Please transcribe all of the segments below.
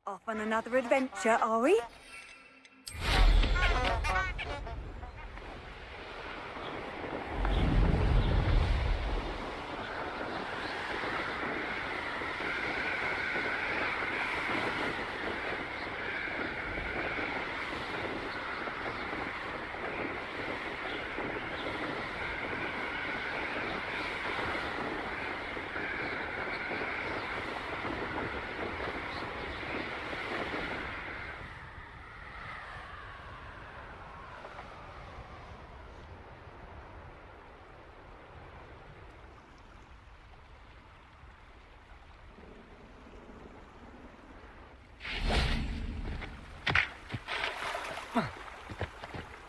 Off on another adventure, are we?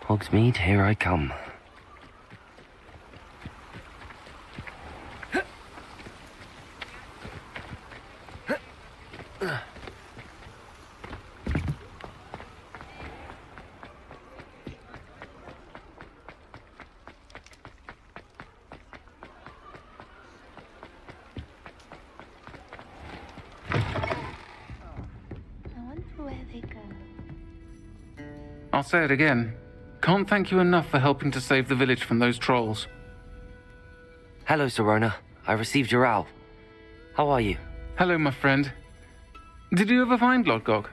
Hogsmeade, here I come. I'll say it again. Can't thank you enough for helping to save the village from those trolls. Hello, Serona. I received your owl. How are you? Hello, my friend. Did you ever find Lodgok?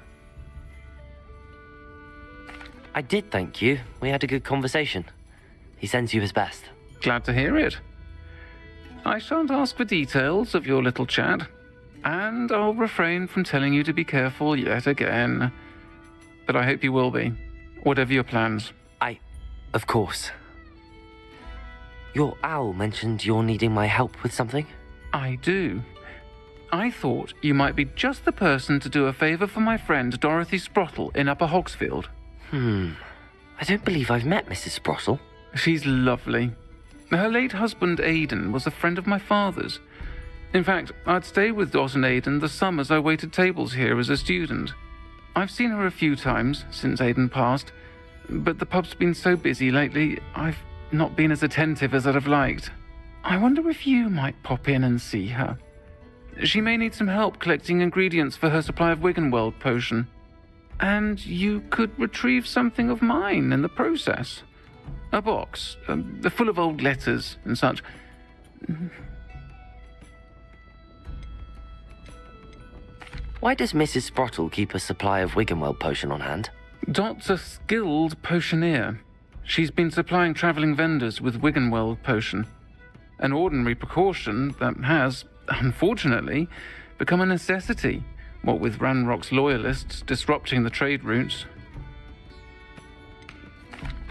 I did, thank you. We had a good conversation. He sends you his best. Glad to hear it. I shan't ask for details of your little chat, and I'll refrain from telling you to be careful yet again. But I hope you will be, whatever your plans. Of course. Your owl mentioned you're needing my help with something? I do. I thought you might be just the person to do a favour for my friend Dorothy Sprottle in Upper Hogsfield. I don't believe I've met Mrs. Sprottle. She's lovely. Her late husband Aidan was a friend of my father's. In fact, I'd stayed with Dot and Aidan the summers I waited tables here as a student. I've seen her a few times since Aidan passed, but the pub's been so busy lately, I've not been as attentive as I'd have liked. I wonder if you might pop in and see her. She may need some help collecting ingredients for her supply of Wiggenweld potion. And you could retrieve something of mine in the process. A box, full of old letters and such. Why does Mrs. Sprottle keep a supply of Wiggenweld potion on hand? Dot's a skilled potioneer. She's been supplying travelling vendors with Wiggenweld potion. An ordinary precaution that has, unfortunately, become a necessity, what with Ranrock's loyalists disrupting the trade routes.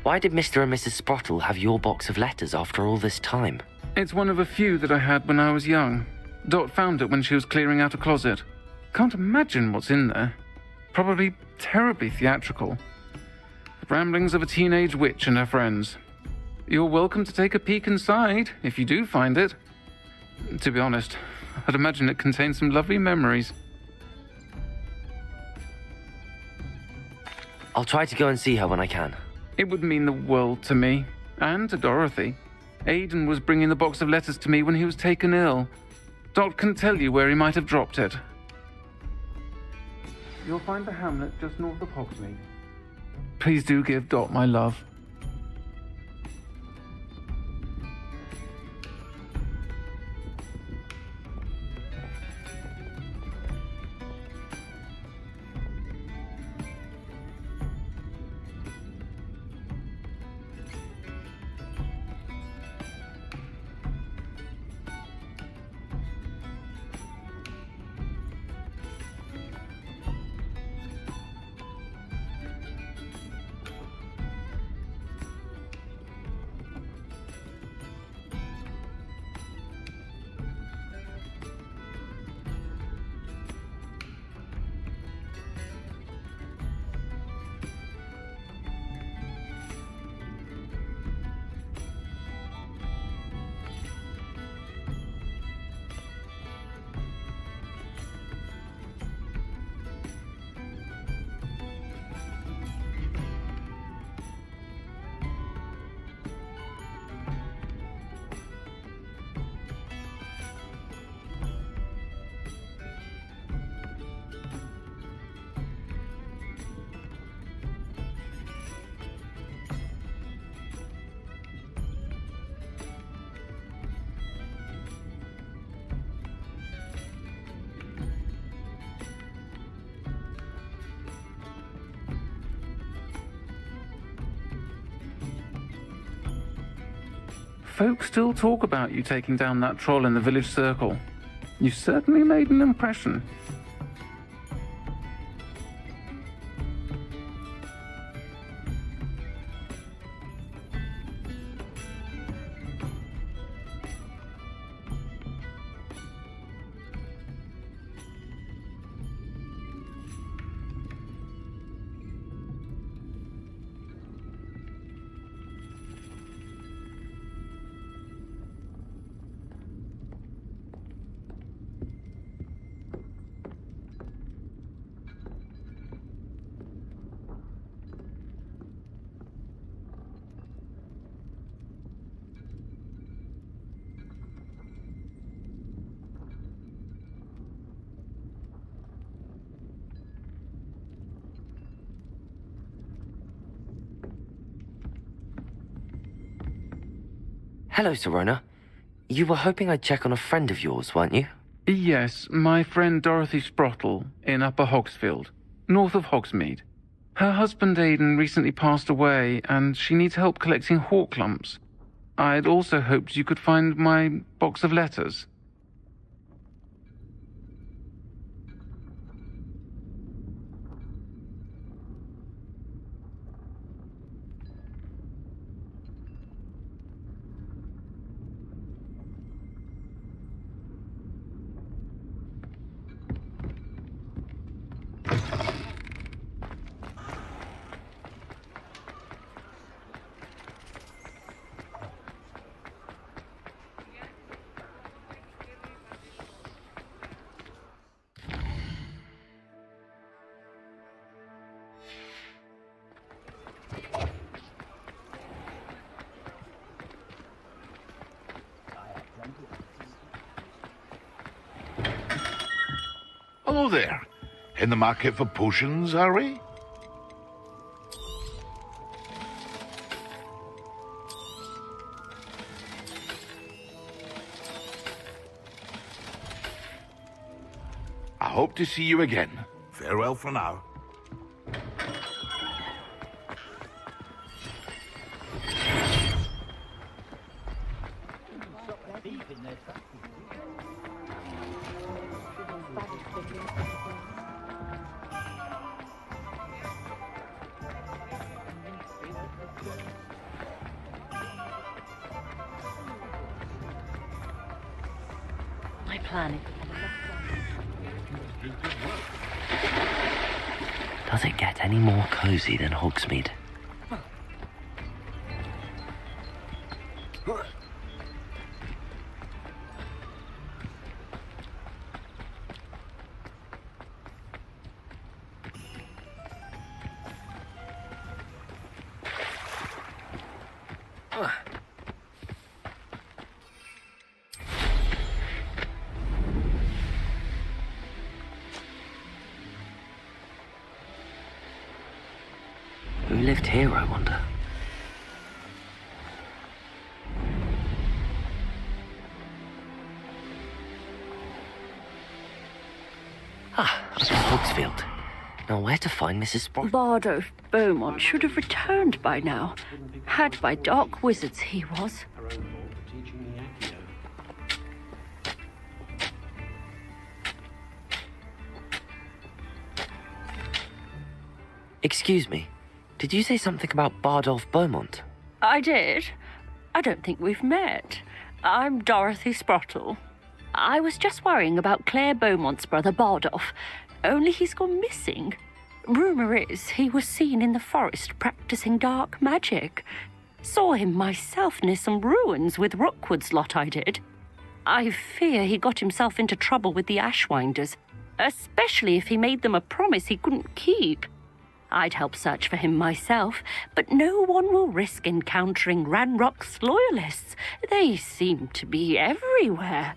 Why did Mr. and Mrs. Sprottle have your box of letters after all this time? It's one of a few that I had when I was young. Dot found it when she was clearing out a closet. Can't imagine what's in there. Probably terribly theatrical. The ramblings of a teenage witch and her friends. You're welcome to take a peek inside, if you do find it. To be honest, I'd imagine it contains some lovely memories. I'll try to go and see her when I can. It would mean the world to me, and to Dorothy. Aidan was bringing the box of letters to me when he was taken ill. Dot can tell you where he might have dropped it. You'll find the hamlet just north of Hogsmeade. Please do give Dot my love. Folk still talk about you taking down that troll in the village circle. You certainly made an impression. Hello, Serona. You were hoping I'd check on a friend of yours, weren't you? Yes, my friend Dorothy Sprottle in Upper Hogsfield, north of Hogsmeade. Her husband Aidan recently passed away, and she needs help collecting hawk lumps. I'd also hoped you could find my box of letters. Hello there. In the market for potions, are we? I hope to see you again. Farewell for now. My plan is... Does it get any more cozy than Hogsmeade? Who lived here, I wonder? Ah, Hogsfield. Now where to find Mrs. Sprott? Lord of Beaumont should have returned by now. Had by dark wizards he was. Excuse me. Did you say something about Bardolph Beaumont? I did. I don't think we've met. I'm Dorothy Sprottle. I was just worrying about Claire Beaumont's brother Bardolph, only he's gone missing. Rumour is he was seen in the forest practicing dark magic. Saw him myself near some ruins with Rookwood's lot I did. I fear he got himself into trouble with the Ashwinders, especially if he made them a promise he couldn't keep. I'd help search for him myself, but no one will risk encountering Ranrock's loyalists. They seem to be everywhere.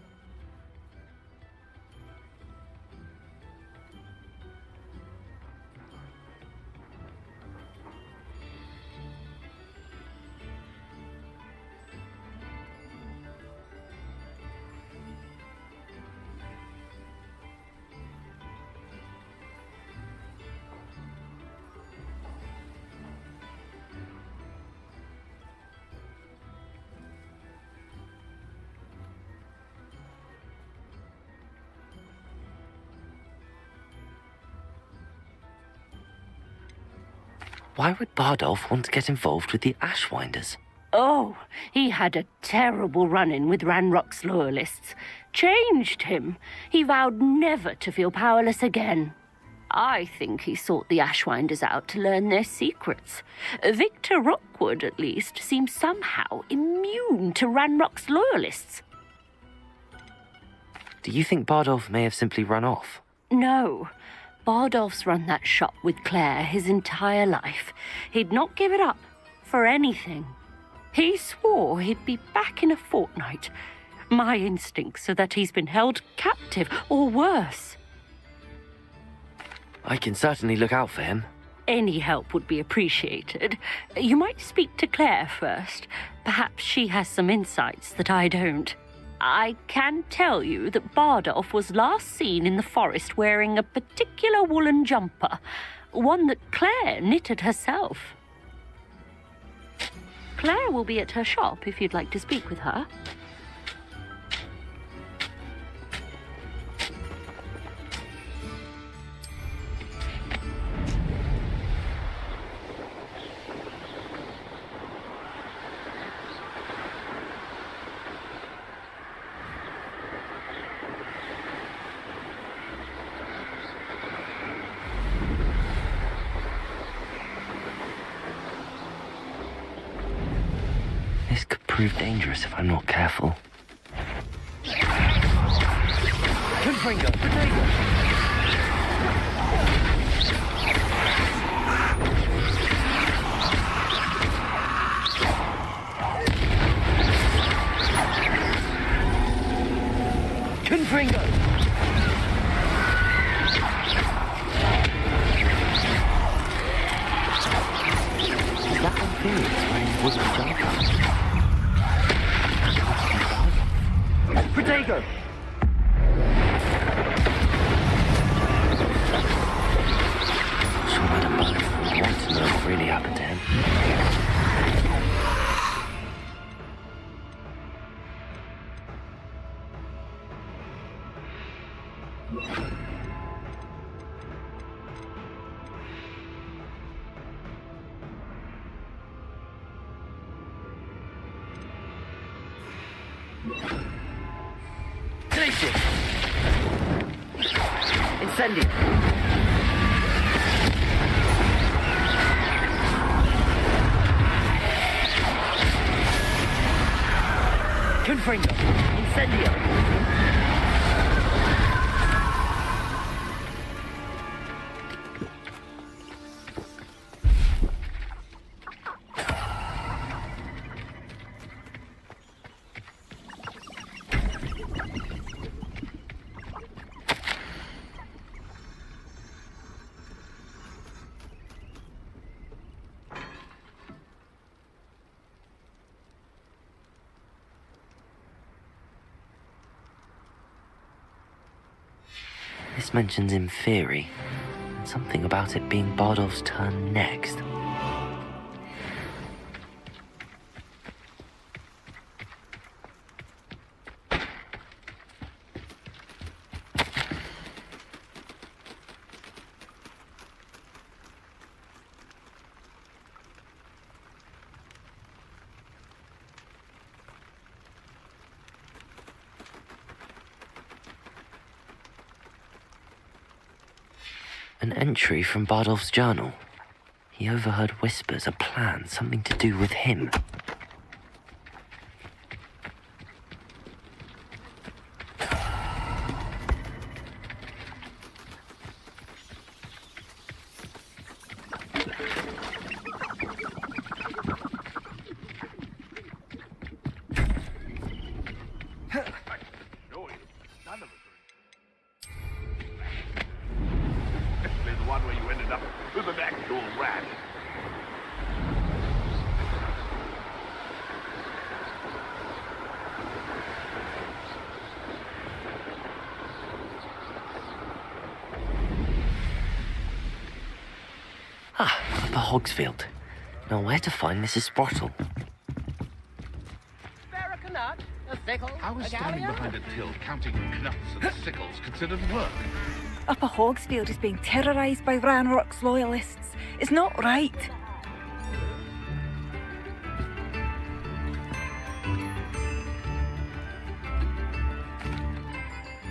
Why would Bardolph want to get involved with the Ashwinders? Oh, he had a terrible run-in with Ranrock's loyalists. Changed him. He vowed never to feel powerless again. I think he sought the Ashwinders out to learn their secrets. Victor Rockwood, at least, seems somehow immune to Ranrock's loyalists. Do you think Bardolph may have simply run off? No. Bardolph's run that shop with Claire his entire life. He'd not give it up for anything. He swore he'd be back in a fortnight. My instincts are that he's been held captive, or worse. I can certainly look out for him. Any help would be appreciated. You might speak to Claire first. Perhaps she has some insights that I don't. I can tell you that Bardolph was last seen in the forest wearing a particular woolen jumper, one that Claire knitted herself. Claire will be at her shop if you'd like to speak with her. This could prove dangerous if I'm not careful. Confringo, potato! Confringo! Is that unfair? Wearing wooden jumper? Protego! Sure Madam Bug wants to know what really happened to him. Incendio! Confringo! Incendio! This mentions Inferi, and something about it being Bardolph's turn next. An entry from Bardolph's journal. He overheard whispers, a plan, something to do with him. Upper Hogsfield. Now where to find Mrs. Sprottle? How is standing behind a till counting knuts and sickles considered work? Upper Hogsfield is being terrorised by Ranrock's loyalists. It's not right.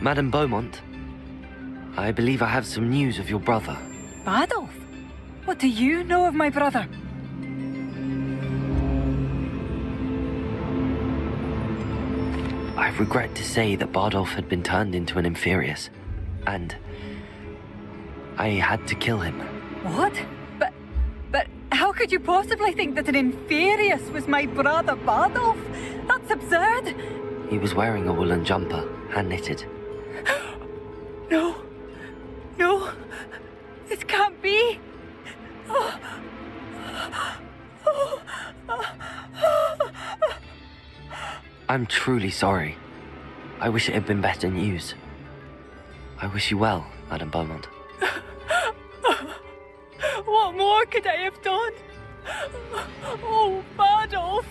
Madame Beaumont, I believe I have some news of your brother. Adolf? What do you know of my brother? I regret to say that Bardolph had been turned into an Inferius, and I had to kill him. What? But how could you possibly think that an Inferius was my brother Bardolph? That's absurd. He was wearing a woolen jumper, hand-knitted. No. No. This can't be. I'm truly sorry. I wish it had been better news. I wish you well, Madame Beaumont. What more could I have done? Oh, Bardolph.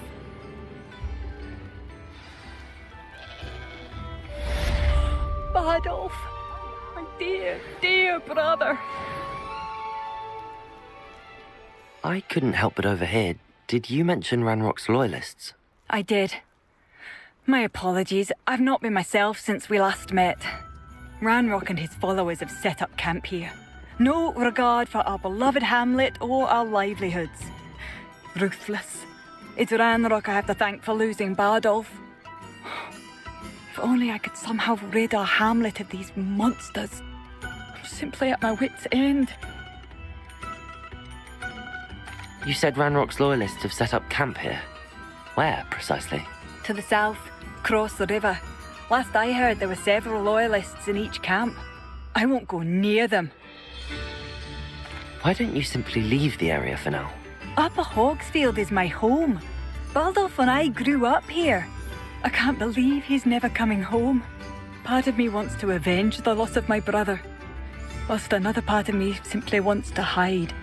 Bardolph. My dear, dear brother. I couldn't help but overhear. Did you mention Ranrock's loyalists? I did. My apologies. I've not been myself since we last met. Ranrock and his followers have set up camp here. No regard for our beloved hamlet or our livelihoods. Ruthless. It's Ranrock I have to thank for losing Bardolph. If only I could somehow rid our hamlet of these monsters. I'm simply at my wit's end. You said Ranrock's loyalists have set up camp here. Where, precisely? To the south, across the river. Last I heard, there were several loyalists in each camp. I won't go near them. Why don't you simply leave the area for now? Upper Hogsfield is my home. Bardolph and I grew up here. I can't believe he's never coming home. Part of me wants to avenge the loss of my brother, whilst another part of me simply wants to hide.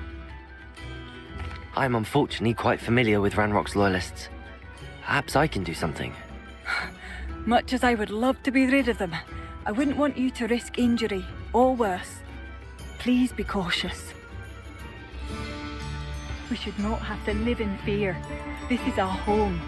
I'm unfortunately quite familiar with Ranrock's loyalists. Perhaps I can do something. Much as I would love to be rid of them, I wouldn't want you to risk injury, or worse. Please be cautious. We should not have to live in fear. This is our home.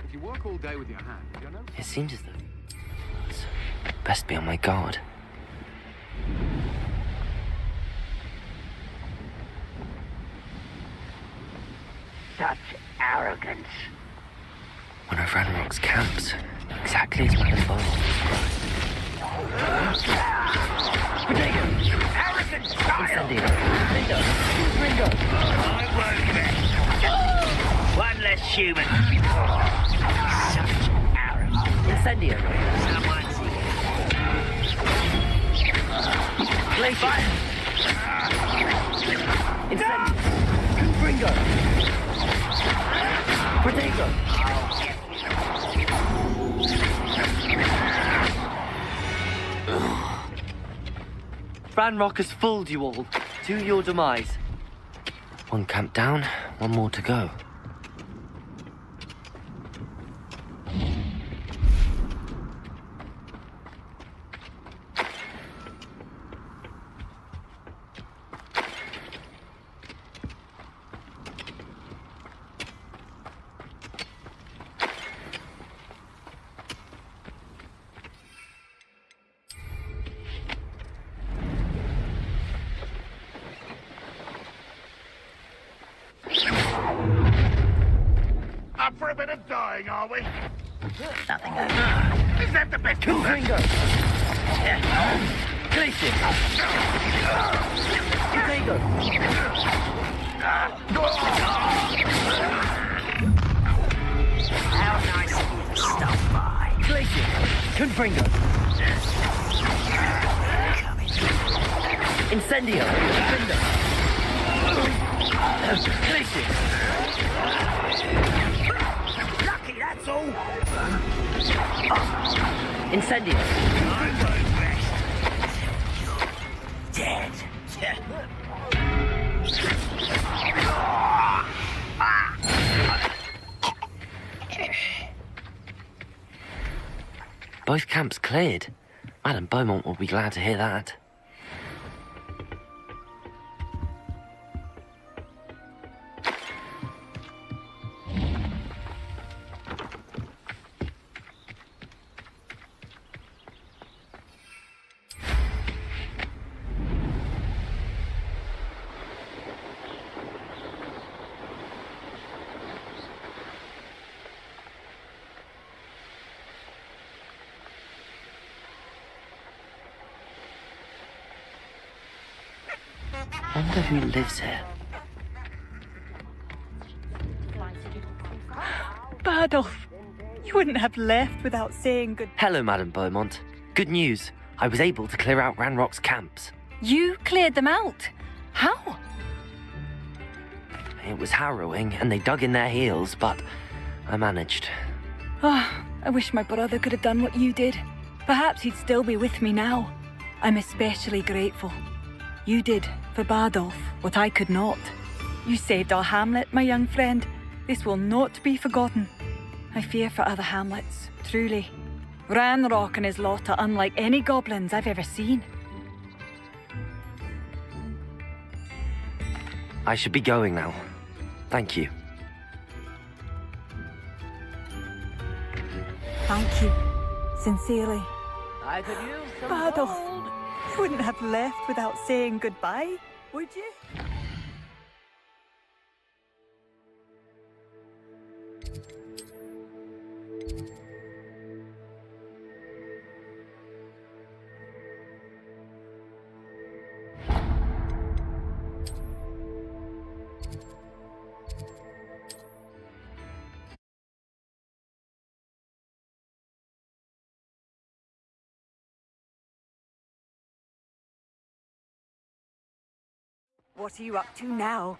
If you work all day with your hand, you know. It seems as though it's best be on my guard. Such arrogance. One of Ranrock's camps, exactly as Madame Beaumont described. Arrogant child! Ringo! I won't let. One less human. Such arrogance. Incendio! Someone's Glacier! Incendio! Ringo! Protego! Ranrock has fooled you all. To your demise. One camp down, one more to go. Up for a bit of dying, are we? nothing. Is that the best? Ringo! Glacier! Protego! How nice of you to stop by. Glacier! Confringo! Coming. Incendio! Defender! Glacier! Lucky, that's all. Incendio! I won't rest. You're dead. both camps cleared. Madame Beaumont will be glad to hear that. Wonder who lives here. Bardolph, you wouldn't have left without saying good. Hello, Madame Beaumont. Good news. I was able to clear out Ranrock's camps. You cleared them out? How? It was harrowing, and they dug in their heels, but I managed. Oh, I wish my brother could have done what you did. Perhaps he'd still be with me now. I'm especially grateful. You did, for Bardolph, what I could not. You saved our hamlet, my young friend. This will not be forgotten. I fear for other hamlets, truly. Ranrock and his lot are unlike any goblins I've ever seen. I should be going now. Thank you. Thank you. Sincerely. I could use some Bardolph, gold. you wouldn't have left without saying goodbye, would you? What are you up to now?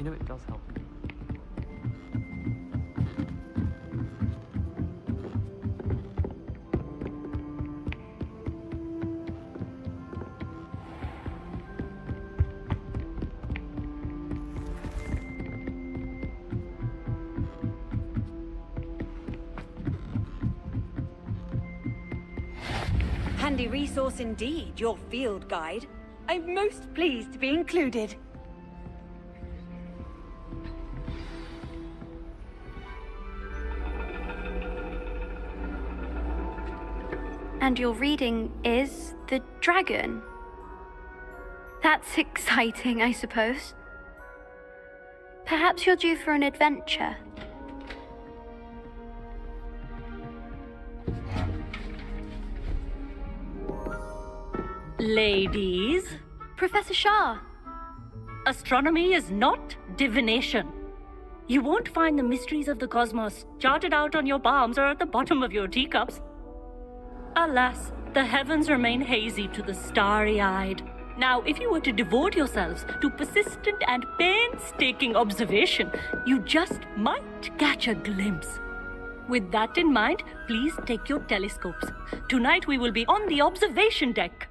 You know, it does help. Handy resource indeed, your field guide. I'm most pleased to be included. And your reading is The Dragon. That's exciting, I suppose. Perhaps you're due for an adventure. Ladies, Professor Shah. astronomy is not divination. You won't find the mysteries of the cosmos charted out on your palms or at the bottom of your teacups. Alas, the heavens remain hazy to the starry-eyed. Now, if you were to devote yourselves to persistent and painstaking observation, you just might catch a glimpse. With that in mind, please take your telescopes. Tonight we will be on the observation deck.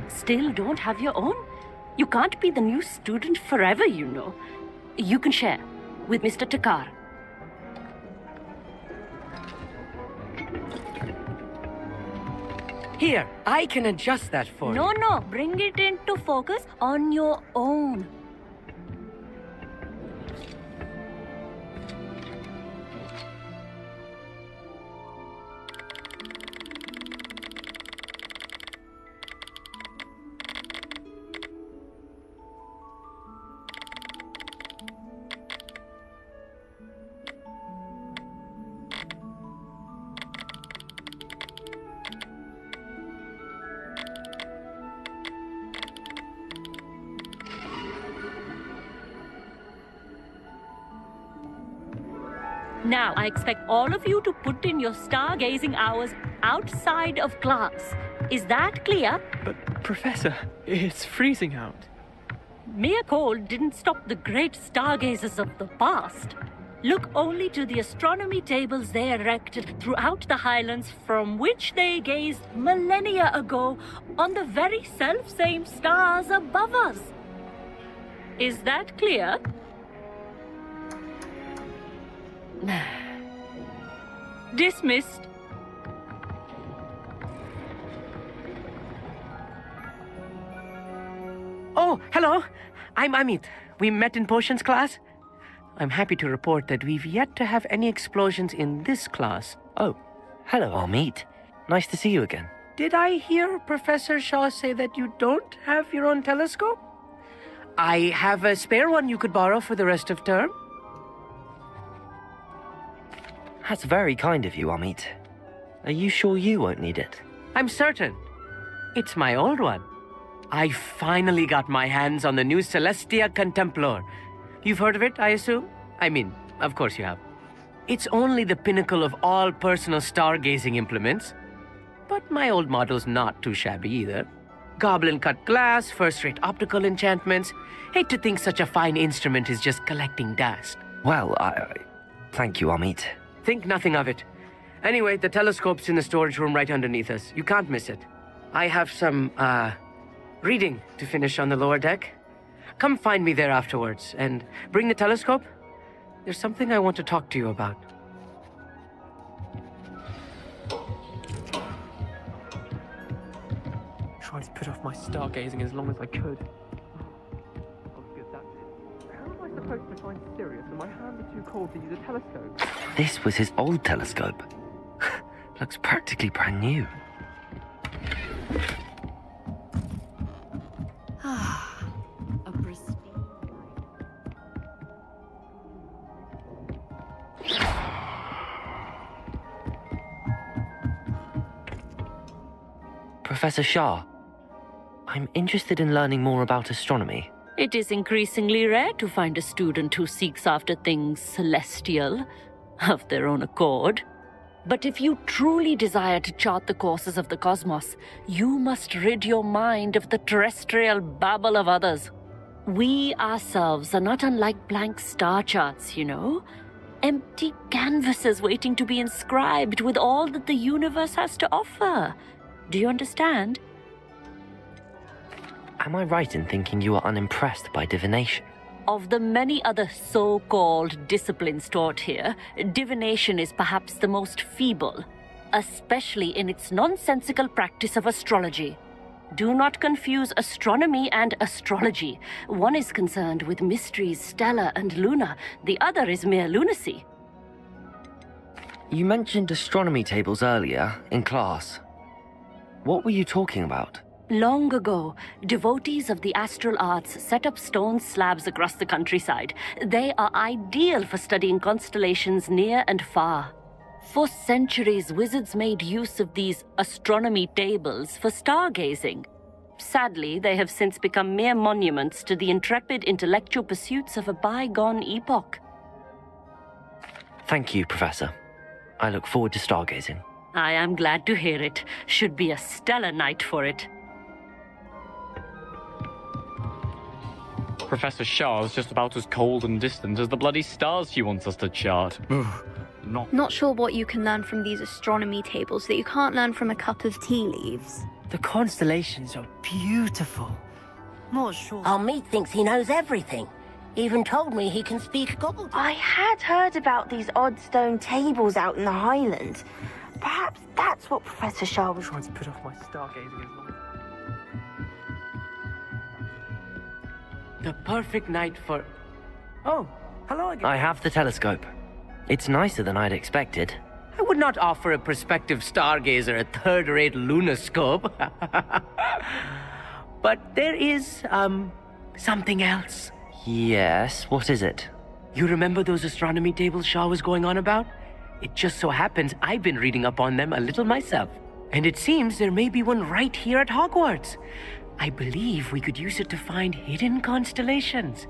Still don't have your own? You can't be the new student forever, you know. You can share with Mr. Takar. Here, I can adjust that for you. No, bring it into focus on your own. Now, I expect all of you to put in your stargazing hours outside of class. Is that clear? But, Professor, it's freezing out. Mere cold didn't stop the great stargazers of the past. Look only to the astronomy tables they erected throughout the highlands from which they gazed millennia ago on the very self-same stars above us. Is that clear? Dismissed. Oh, hello. I'm Amit. We met in potions class. I'm happy to report that we've yet to have any explosions in this class. Oh, hello, Amit. Nice to see you again. Did I hear Professor Shaw say that you don't have your own telescope? I have a spare one you could borrow for the rest of term. That's very kind of you, Amit. Are you sure you won't need it? I'm certain. It's my old one. I finally got my hands on the new Celestia Contemplar. You've heard of it, I assume? I mean, of course you have. It's only the pinnacle of all personal stargazing implements. But my old model's not too shabby either. Goblin-cut glass, first-rate optical enchantments. Hate to think such a fine instrument is just collecting dust. Well, thank you, Amit. Think nothing of it. Anyway, the telescope's in the storage room right underneath us. You can't miss it. I have some, reading to finish on the lower deck. Come find me there afterwards, and bring the telescope. There's something I want to talk to you about. Trying to put off my stargazing as long as I could. How am I supposed to find Sirius when my hands are too cold to use a telescope? This was his old telescope. Looks practically brand new. A pristine Professor Shah, I'm interested in learning more about astronomy. It is increasingly rare to find a student who seeks after things celestial of their own accord. But if you truly desire to chart the courses of the cosmos, you must rid your mind of the terrestrial babble of others. We ourselves are not unlike blank star charts, you know. Empty canvases waiting to be inscribed with all that the universe has to offer. Do you understand? Am I right in thinking you are unimpressed by divination? Of the many other so-called disciplines taught here, divination is perhaps the most feeble, especially in its nonsensical practice of astrology. Do not confuse astronomy and astrology. One is concerned with mysteries stellar and lunar, the other is mere lunacy. You mentioned astronomy tables earlier, in class. What were you talking about? Long ago, devotees of the astral arts set up stone slabs across the countryside. They are ideal for studying constellations near and far. For centuries, wizards made use of these astronomy tables for stargazing. Sadly, they have since become mere monuments to the intrepid intellectual pursuits of a bygone epoch. Thank you, Professor. I look forward to stargazing. I am glad to hear it. Should be a stellar night for it. Professor Shah is just about as cold and distant as the bloody stars she wants us to chart. Not sure what you can learn from these astronomy tables that you can't learn from a cup of tea leaves. The constellations are beautiful. Not sure. Amit thinks he knows everything. Even told me he can speak gobbledygook. I had heard about these odd stone tables out in the Highlands. Perhaps that's what Professor Shah was Trying to put off my stargazing as long as... The perfect night for... Oh, hello again. I have the telescope. It's nicer than I'd expected. I would not offer a prospective stargazer a third-rate lunoscope. But there is, something else. Yes, what is it? You remember those astronomy tables Shaw was going on about? It just so happens I've been reading up on them a little myself. And it seems there may be one right here at Hogwarts. I believe we could use it to find hidden constellations.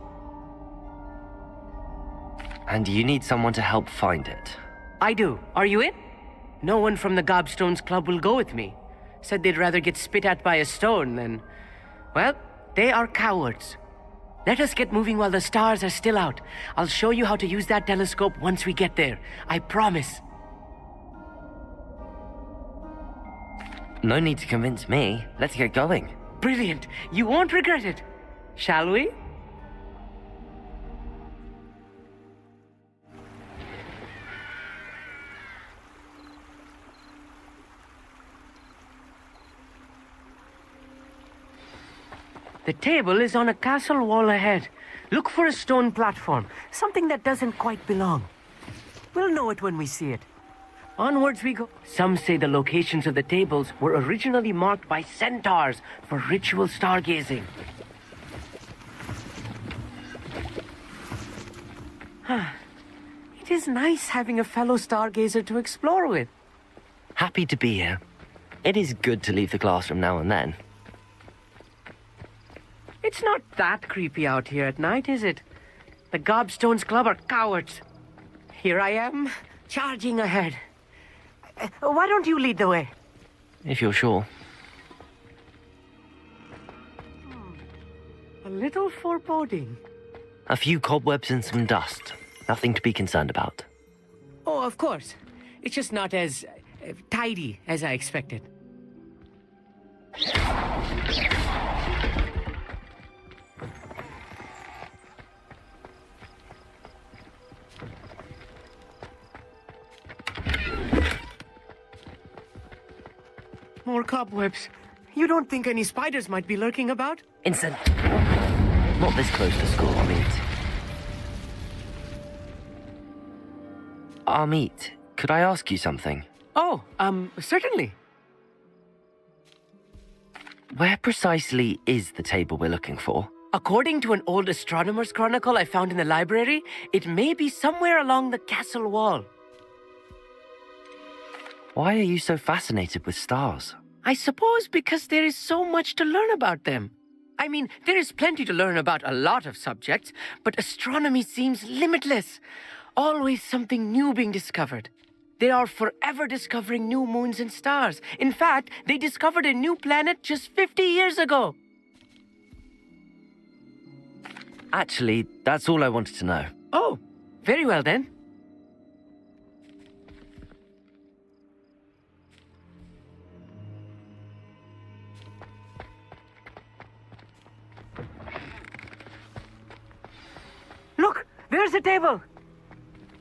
And you need someone to help find it. I do. Are you in? No one from the Gobstones Club will go with me. Said they'd rather get spit at by a stone than... Well, they are cowards. Let us get moving while the stars are still out. I'll show you how to use that telescope once we get there. I promise. No need to convince me. Let's get going. Brilliant. You won't regret it. Shall we? The table is on a castle wall ahead. Look for a stone platform, something that doesn't quite belong. We'll know it when we see it. Onwards we go. Some say the locations of the tables were originally marked by centaurs for ritual stargazing. It is nice having a fellow stargazer to explore with. Happy to be here. It is good to leave the classroom now and then. It's not that creepy out here at night, is it? The Gobstones Club are cowards. Here I am, charging ahead. Why don't you lead the way? If you're sure. A little foreboding. A few cobwebs and some dust. Nothing to be concerned about. Oh, of course. It's just not as tidy as I expected. More cobwebs. You don't think any spiders might be lurking about? Instant. Not this close to school, Amit. Amit, could I ask you something? Oh, certainly. Where precisely is the table we're looking for? According to an old astronomer's chronicle I found in the library, it may be somewhere along the castle wall. Why are you so fascinated with stars? I suppose because there is so much to learn about them. I mean, there is plenty to learn about a lot of subjects, but astronomy seems limitless. Always something new being discovered. They are forever discovering new moons and stars. In fact, they discovered a new planet just 50 years ago. Actually, that's all I wanted to know. Oh, very well then. Look, there's a table.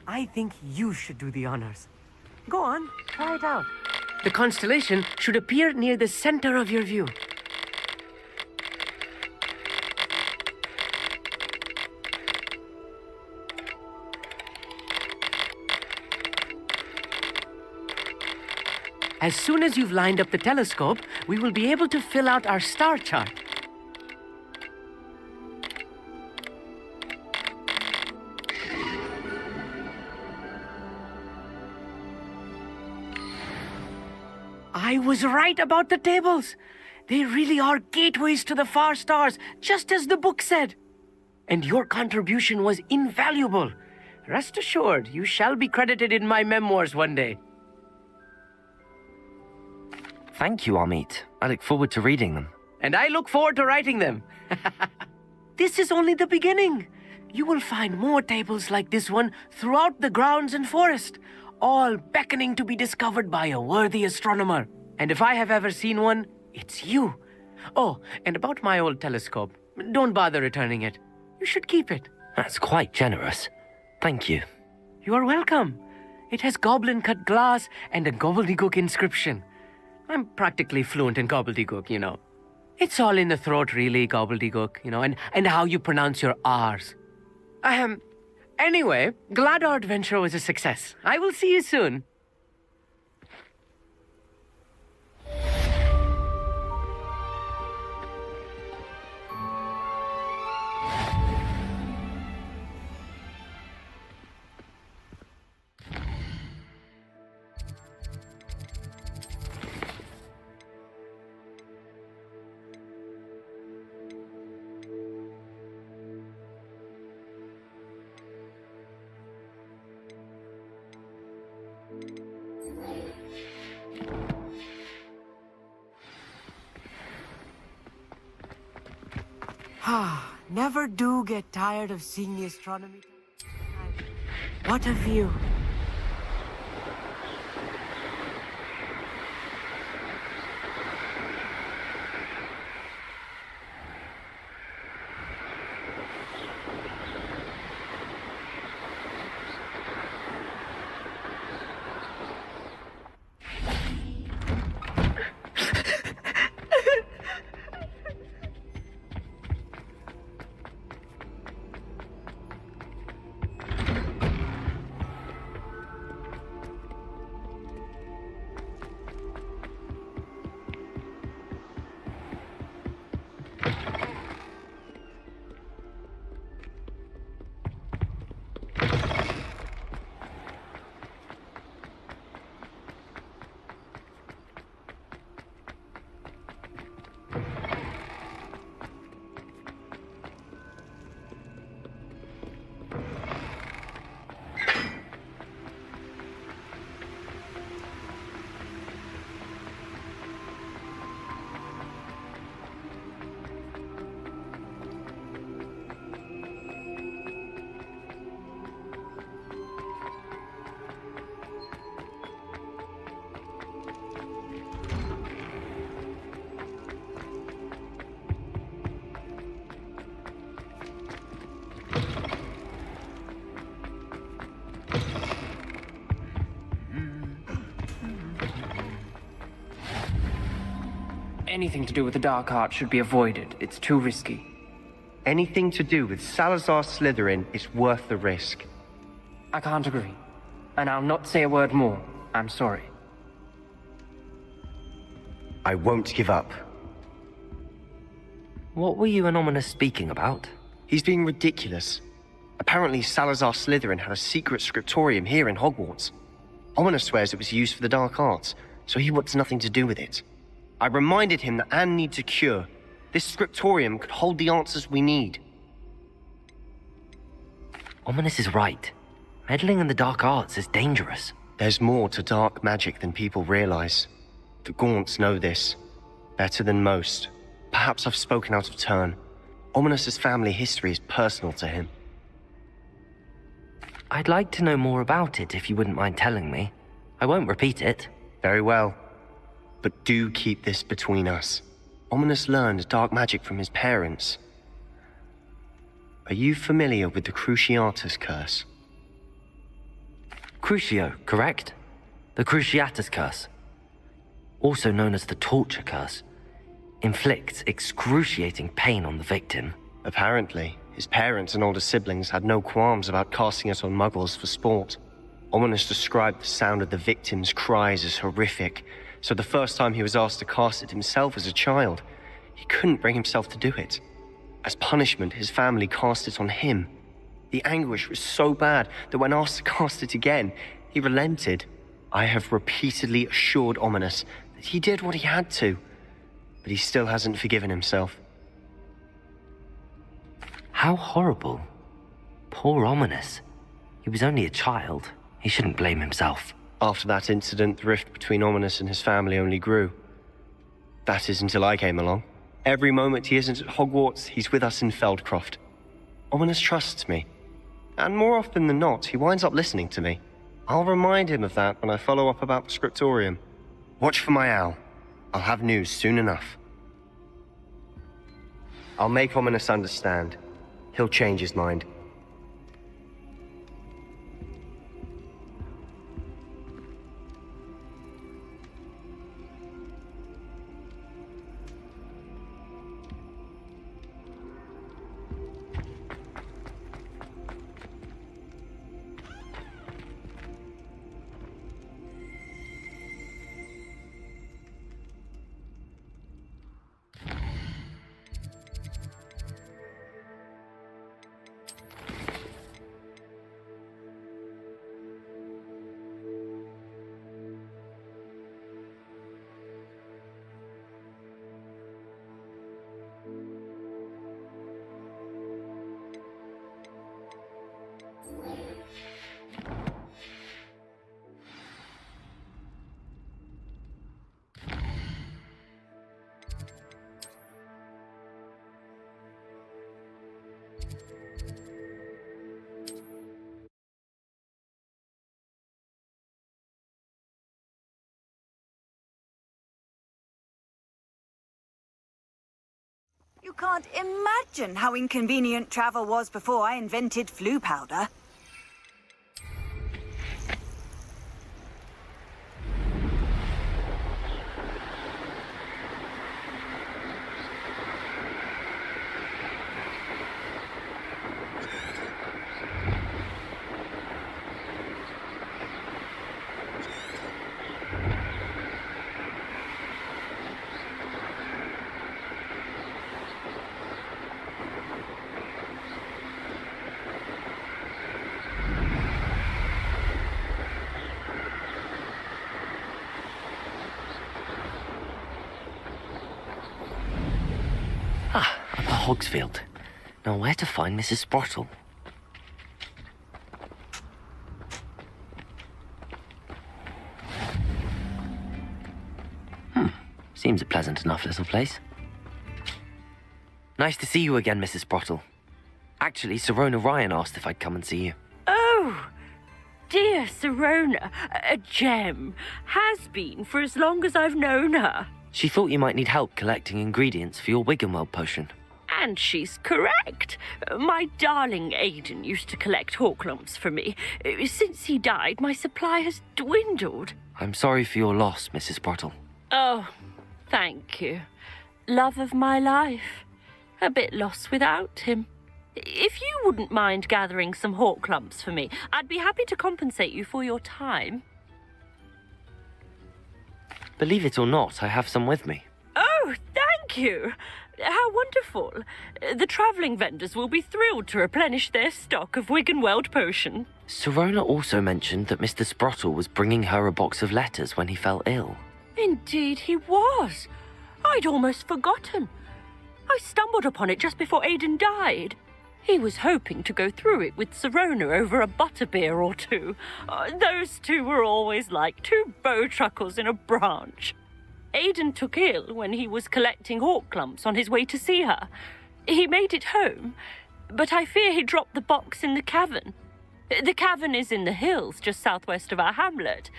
I think you should do the honors. Go on, try it out. The constellation should appear near the center of your view. As soon as you've lined up the telescope, we will be able to fill out our star chart. I was right about the tables. They really are gateways to the far stars, just as the book said. And your contribution was invaluable. Rest assured, you shall be credited in my memoirs one day. Thank you, Amit. I look forward to reading them. And I look forward to writing them. This is only the beginning. You will find more tables like this one throughout the grounds and forest, all beckoning to be discovered by a worthy astronomer. And if I have ever seen one, it's you. Oh, and about my old telescope, don't bother returning it. You should keep it. That's quite generous. Thank you. You are welcome. It has goblin-cut glass and a gobbledygook inscription. I'm practically fluent in gobbledygook, you know. It's all in the throat, really, gobbledygook, you know, and how you pronounce your R's. Anyway, glad our adventure was a success. I will see you soon. Never do get tired of seeing the astronomy. What a view. Anything to do with the dark art should be avoided. It's too risky. Anything to do with Salazar Slytherin is worth the risk. I can't agree. And I'll not say a word more. I'm sorry. I won't give up. What were you and Ominous speaking about? He's being ridiculous. Apparently Salazar Slytherin had a secret scriptorium here in Hogwarts. Ominous swears it was used for the dark arts, so he wants nothing to do with it. I reminded him that Anne needs a cure. This scriptorium could hold the answers we need. Ominous is right. Meddling in the dark arts is dangerous. There's more to dark magic than people realize. The Gaunts know this. Better than most. Perhaps I've spoken out of turn. Ominous's family history is personal to him. I'd like to know more about it if you wouldn't mind telling me. I won't repeat it. Very well. But do keep this between us. Ominous learned dark magic from his parents. Are you familiar with the Cruciatus Curse? Crucio, correct? The Cruciatus Curse, also known as the Torture Curse, inflicts excruciating pain on the victim. Apparently, his parents and older siblings had no qualms about casting it on muggles for sport. Ominous described the sound of the victim's cries as horrific, so the first time he was asked to cast it himself as a child, he couldn't bring himself to do it. As punishment, his family cast it on him. The anguish was so bad that when asked to cast it again, he relented. I have repeatedly assured Ominous that he did what he had to, but he still hasn't forgiven himself. How horrible. Poor Ominous. He was only a child. He shouldn't blame himself. After that incident, the rift between Ominous and his family only grew. That is until I came along. Every moment he isn't at Hogwarts, he's with us in Feldcroft. Ominous trusts me. And more often than not, he winds up listening to me. I'll remind him of that when I follow up about the scriptorium. Watch for my owl. I'll have news soon enough. I'll make Ominous understand. He'll change his mind. can't imagine how inconvenient travel was before I invented flu powder. Hogsfield. Now where to find Mrs. Sprottle? Seems a pleasant enough little place. Nice to see you again, Mrs. Sprottle. Actually, Sirona Ryan asked if I'd come and see you. Oh, dear Sirona, a gem. Has been for as long as I've known her. She thought you might need help collecting ingredients for your Wiggenweld potion. And she's correct. My darling Aiden used to collect hawklumps for me. Since he died, my supply has dwindled. I'm sorry for your loss, Mrs. Sprottle. Oh, thank you. Love of my life. A bit lost without him. If you wouldn't mind gathering some hawklumps for me, I'd be happy to compensate you for your time. Believe it or not, I have some with me. Oh, thank you. How wonderful. The travelling vendors will be thrilled to replenish their stock of Wiggenweld potion. Sirona also mentioned that Mr. Sprottle was bringing her a box of letters when he fell ill. Indeed he was. I'd almost forgotten. I stumbled upon it just before Aiden died. He was hoping to go through it with Sirona over a butterbeer or two. Those two were always like two bowtruckles in a branch. Aiden took ill when he was collecting hawklumps on his way to see her. He made it home, but I fear he dropped the box in the cavern. The cavern is in the hills just southwest of our hamlet.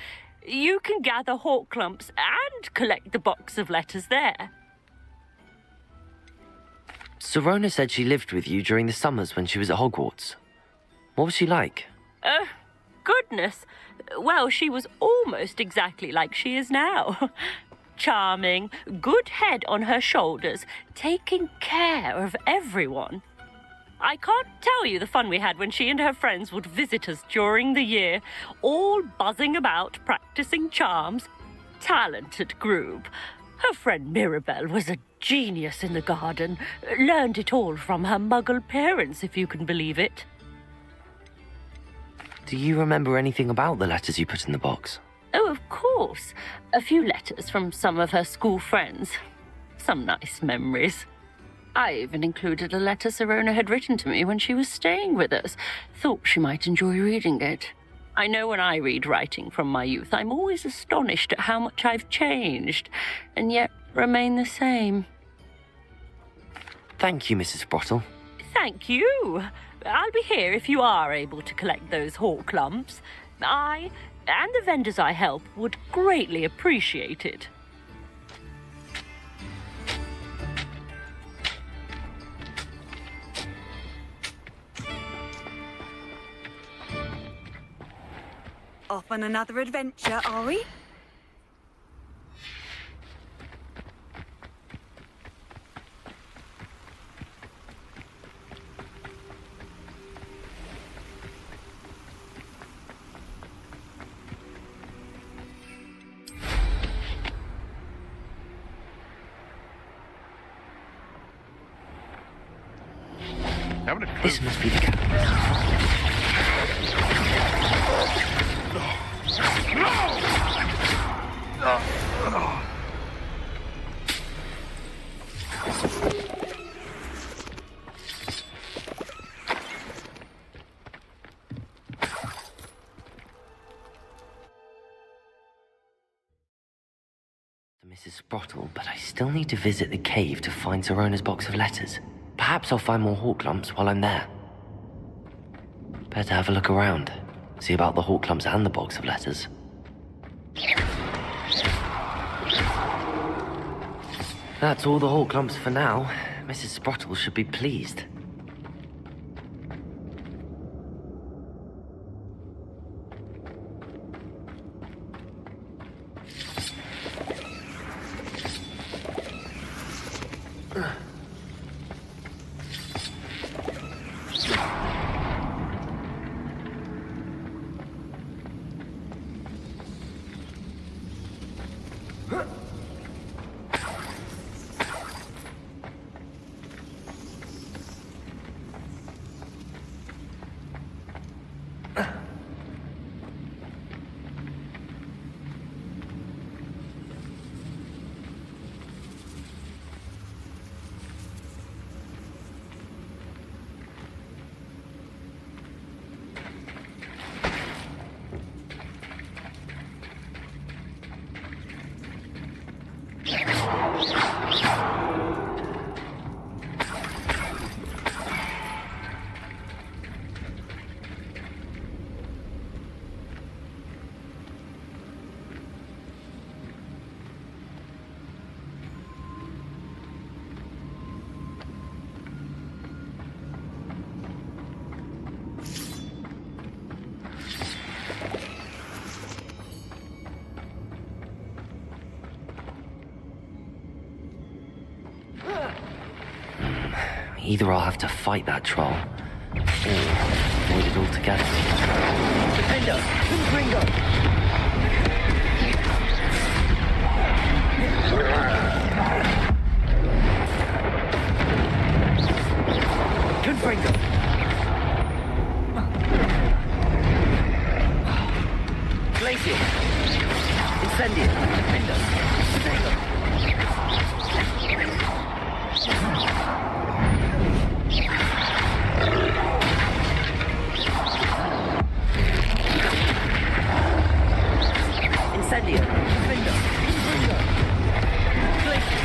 You can gather hawklumps and collect the box of letters there. Sirona said she lived with you during the summers when she was at Hogwarts. What was she like? Goodness. Well, she was almost exactly like she is now. Charming, good head on her shoulders, taking care of everyone. I can't tell you the fun we had when she and her friends would visit us during the year, all buzzing about, practicing charms. Talented group. Her friend Mirabelle was a genius in the garden. Learned it all from her muggle parents, if you can believe it. Do you remember anything about the letters you put in the box? Oh, of course. A few letters from some of her school friends. Some nice memories. I even included a letter Sirona had written to me when she was staying with us. Thought she might enjoy reading it. I know when I read writing from my youth, I'm always astonished at how much I've changed, and yet remain the same. Thank you, Mrs. Sprottle. Thank you. I'll be here if you are able to collect those hawklumps. I and the vendors I help would greatly appreciate it. Off on another adventure, are we? This must be the cap. Mrs. Sprottle, but I still need to visit the cave to find Sirona's box of letters. Perhaps I'll find more hawklumps while I'm there. Better have a look around. See about the hawklumps and the box of letters. That's all the hawklumps for now. Mrs. Sprottle should be pleased. Either I'll have to fight that troll, or avoid it altogether. Defender! Gringo! Confringo! Glacier! Incendio! Defender! Defender! Incendio! Defender! Confringo! Glacier!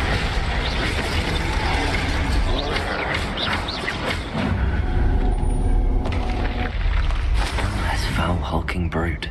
Less foul hulking brute.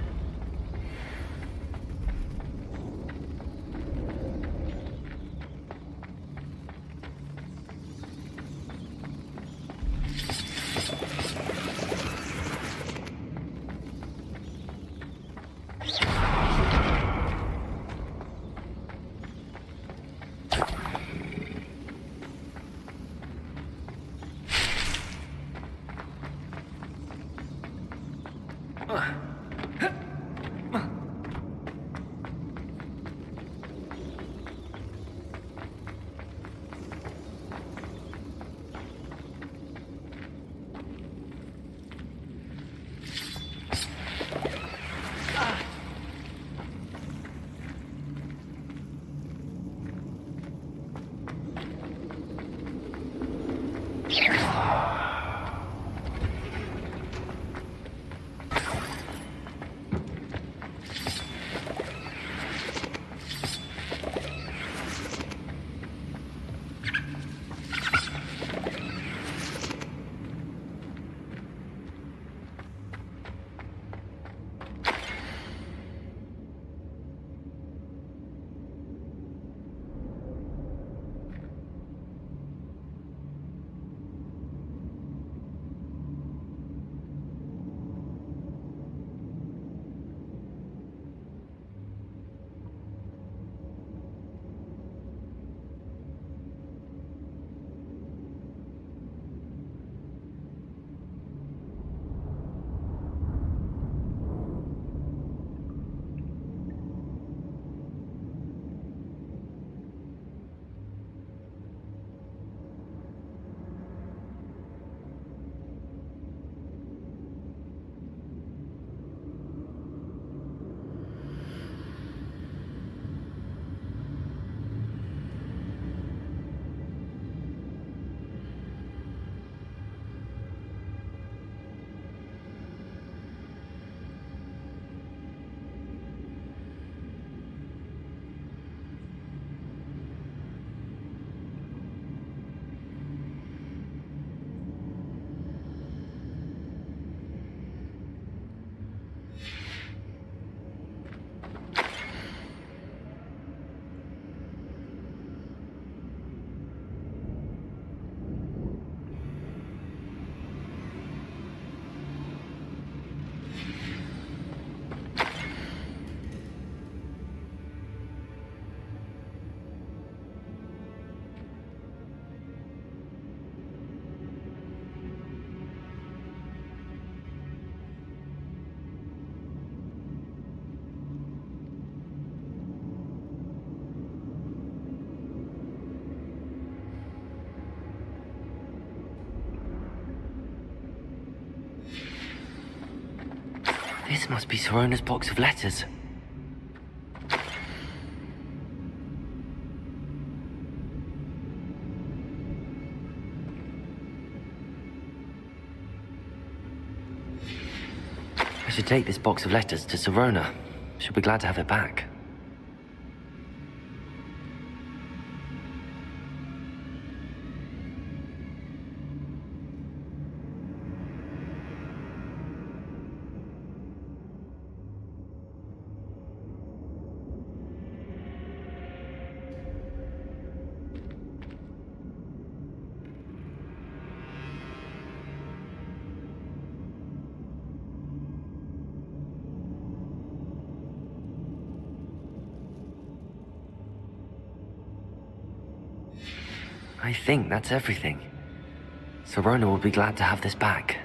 This must be Sirona's box of letters. I should take this box of letters to Sirona. She'll be glad to have it back. I think that's everything. Sirona will be glad to have this back.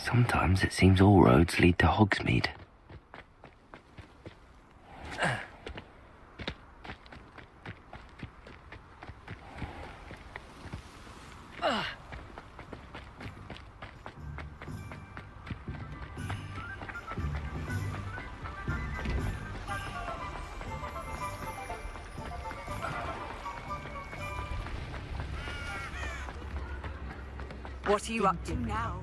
Sometimes it seems all roads lead to Hogsmeade. What are you up to now?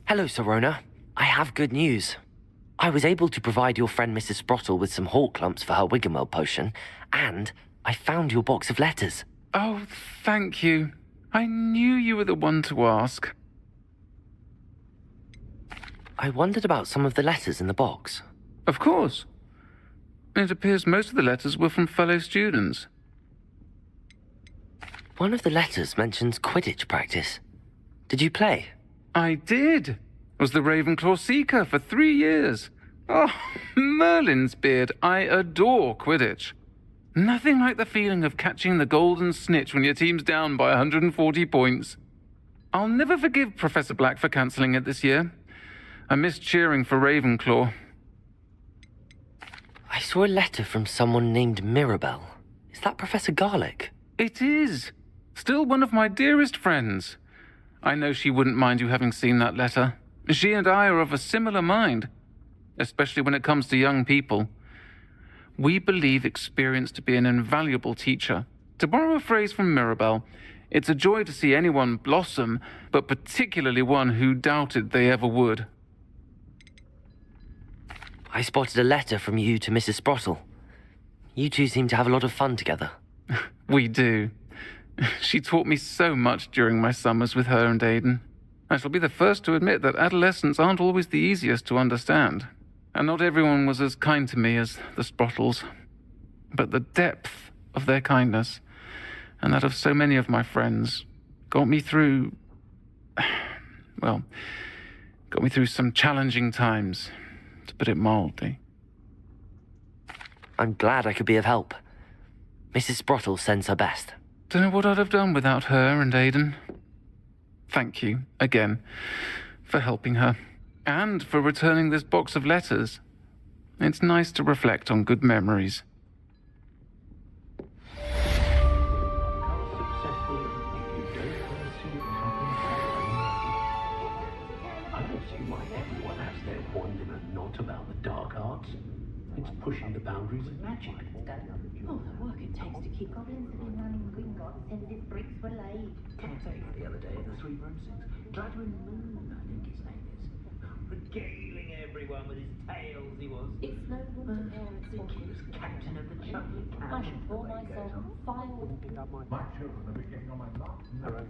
Hello, Sirona. I have good news. I was able to provide your friend Mrs. Sprottle with some hawk lumps for her Wiggenweld potion, and I found your box of letters. Oh, thank you. I knew you were the one to ask. I wondered about some of the letters in the box. Of course. It appears most of the letters were from fellow students. One of the letters mentions Quidditch practice. Did you play? I did. Was the Ravenclaw Seeker for 3 years. Oh, Merlin's beard. I adore Quidditch. Nothing like the feeling of catching the golden snitch when your team's down by 140 points. I'll never forgive Professor Black for cancelling it this year. I miss cheering for Ravenclaw. I saw a letter from someone named Mirabelle. Is that Professor Garlick? It is. Still one of my dearest friends. I know she wouldn't mind you having seen that letter. She and I are of a similar mind, especially when it comes to young people. We believe experience to be an invaluable teacher. To borrow a phrase from Mirabelle, it's a joy to see anyone blossom, but particularly one who doubted they ever would. I spotted a letter from you to Mrs. Sprottle. You two seem to have a lot of fun together. We do. She taught me so much during my summers with her and Aidan. I shall be the first to admit that adolescents aren't always the easiest to understand. And not everyone was as kind to me as the Sprottles. But the depth of their kindness, and that of so many of my friends, got me through... well, got me through some challenging times, to put it mildly. I'm glad I could be of help. Mrs. Sprottle sends her best. Don't know what I'd have done without her and Aidan. Thank you, again, for helping her. And for returning this box of letters. It's nice to reflect on good memories. I don't see why everyone has their wonderment not about the dark arts. It's pushing the boundaries of magic. Oh, the work it takes to keep goblins in running Gringotts since his bricks were laid. Kept saying the other day at the Three Broomsticks. Gladwin Moon, I think his name is. Regaling everyone with his tales, he was. It's no wonder parents think he was captain of the Chucky Cat. I should pour myself file. My children are beginning on my last nerve.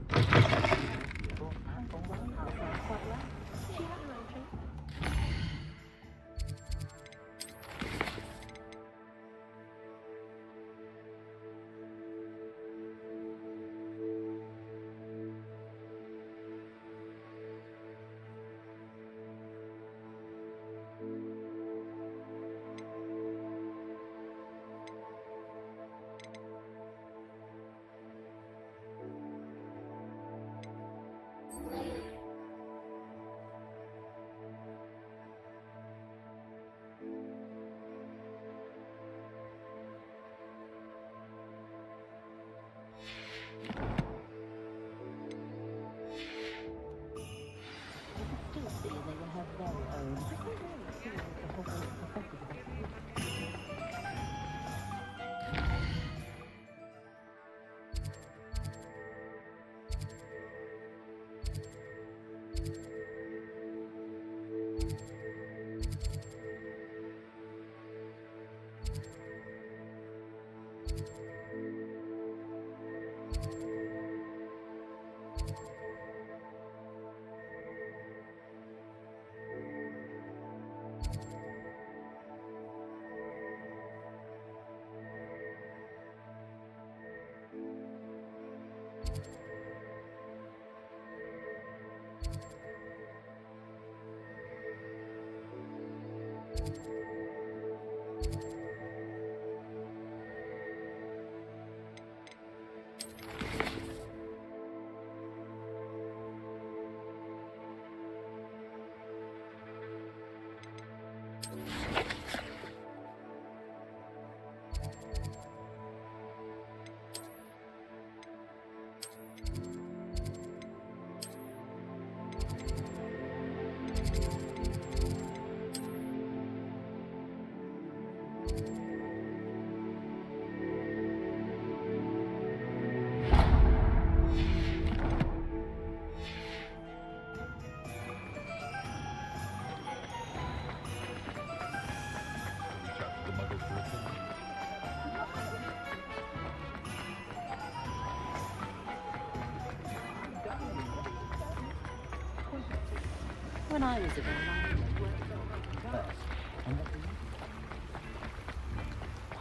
When I was a girl,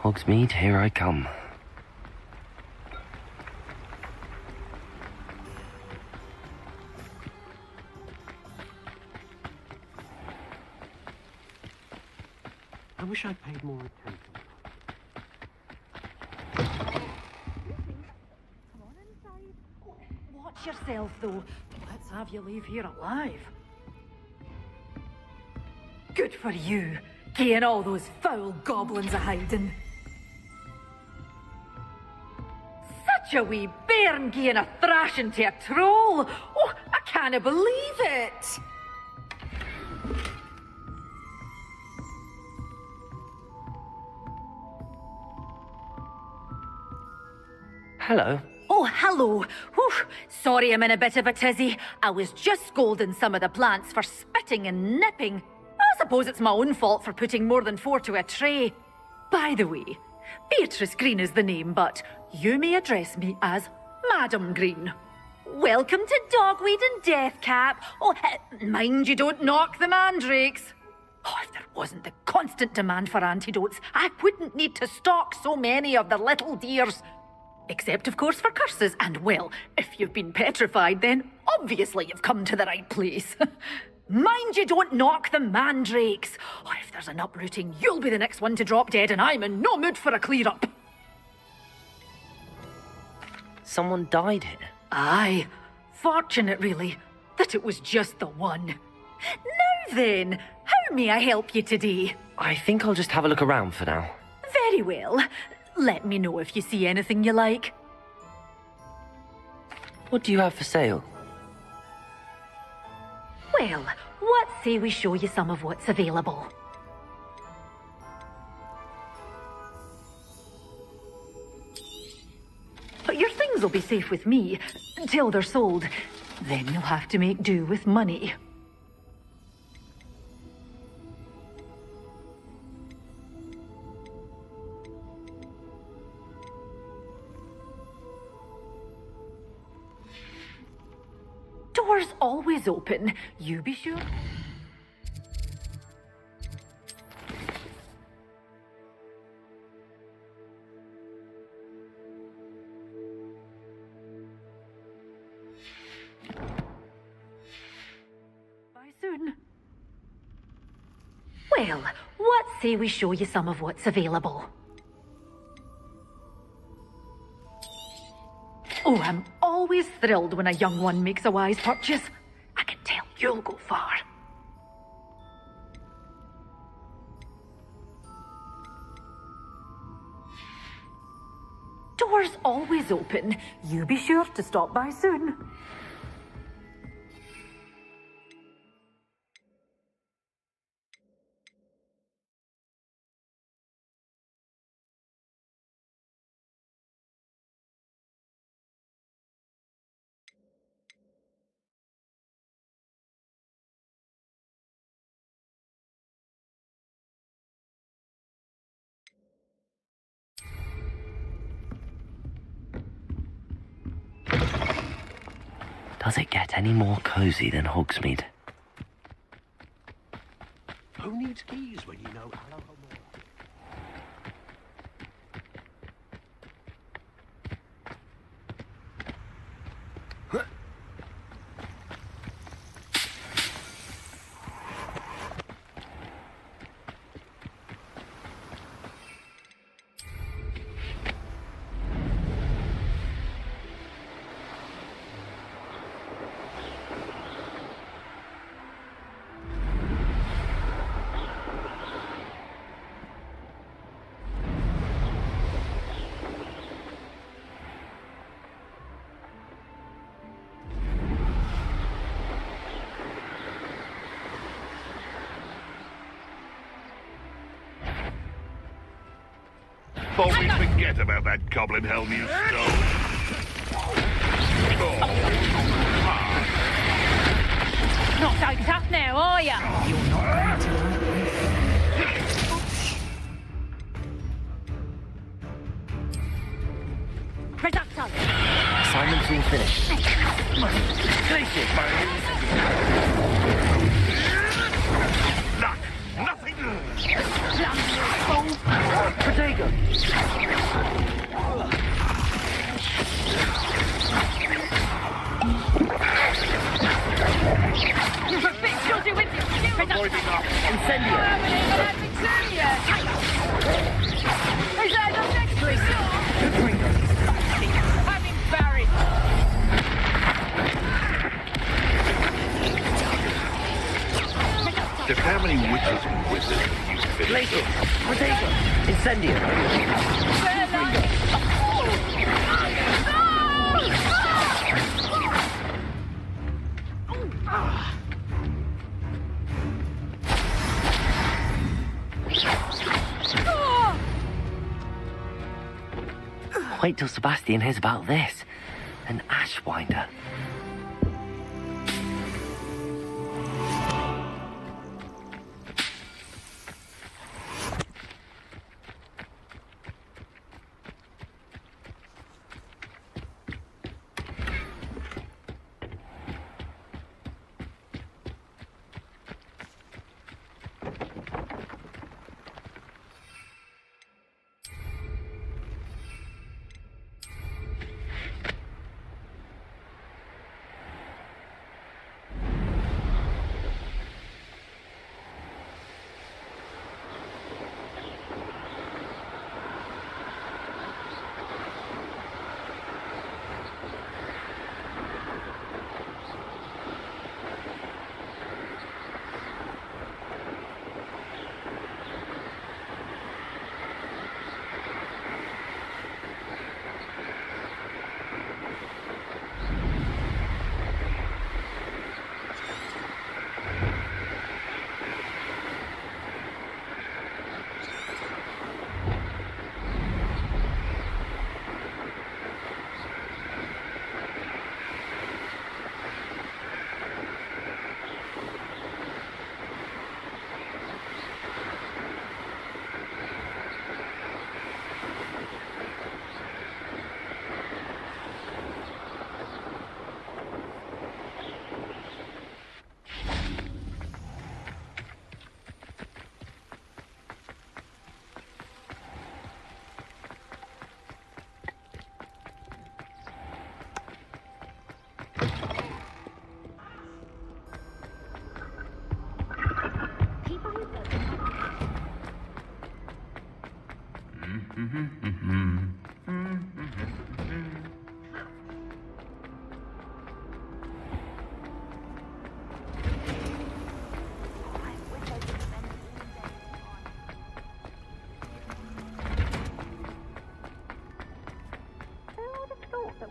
Hogsmeade, here I come. I wish I'd paid more attention. Watch yourself, though. Let's have you leave here alive. Good for you, getting all those foul goblins a hiding. Such a wee bairn getting a thrashing to a troll. Oh, I can't believe it. Hello. Oh, hello. Whew. Sorry I'm in a bit of a tizzy. I was just scolding some of the plants for spitting and nipping. I suppose it's my own fault for putting more than 4 to a tray. By the way, Beatrice Green is the name, but you may address me as Madam Green. Welcome to Dogweed and Deathcap. Oh, mind you don't knock the mandrakes. Oh, if there wasn't the constant demand for antidotes, I wouldn't need to stock so many of the little dears. Except, of course, for curses. And, well, if you've been petrified, then obviously you've come to the right place. Mind you don't knock the mandrakes. Oh, if there's an uprooting, you'll be the next one to drop dead, and I'm in no mood for a clear-up. Someone died here? Aye. Fortunate, really, that it was just the one. Now then, how may I help you today? I think I'll just have a look around for now. Very well. Let me know if you see anything you like. What do you have for sale? Well, what say we show you some of what's available? But your things will be safe with me until they're sold. Then you'll have to make do with money. Doors always open. You be sure. Bye soon. Well, what say we show you some of what's available? Oh, I'm always thrilled when a young one makes a wise purchase. I can tell you'll go far. Doors always open. You be sure to stop by soon. Does it get any more cozy than Hogsmeade? Who needs keys when you know hello? Thought we'd forget about that goblin helm you stole. Not so tough now, are ya? You're not going to like this. Reducto. Assignment's all finished. Nothing. Protego. Incendio. Is that the next place? I'm embarrassed. Defend How many witches and wizards have you finished? Lethal, potato, incendiary. Wait till Sebastian hears about this. An ashwinder.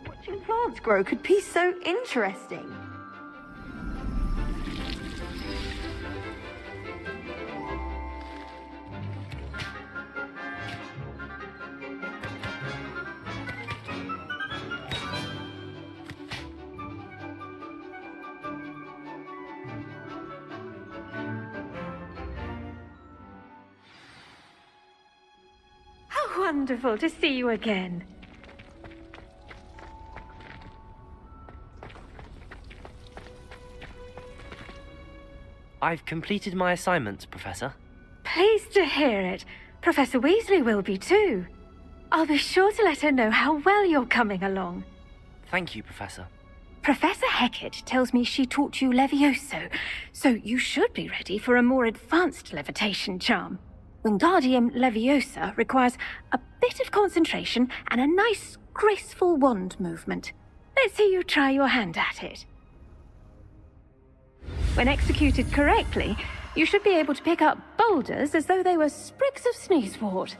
Watching plants grow could be so interesting. How wonderful to see you again. I've completed my assignments, Professor. Pleased to hear it. Professor Weasley will be too. I'll be sure to let her know how well you're coming along. Thank you, Professor. Professor Hecat tells me she taught you Levioso, so you should be ready for a more advanced levitation charm. Wingardium Leviosa requires a bit of concentration and a nice, graceful wand movement. Let's see you try your hand at it. When executed correctly, you should be able to pick up boulders as though they were sprigs of sneezewort.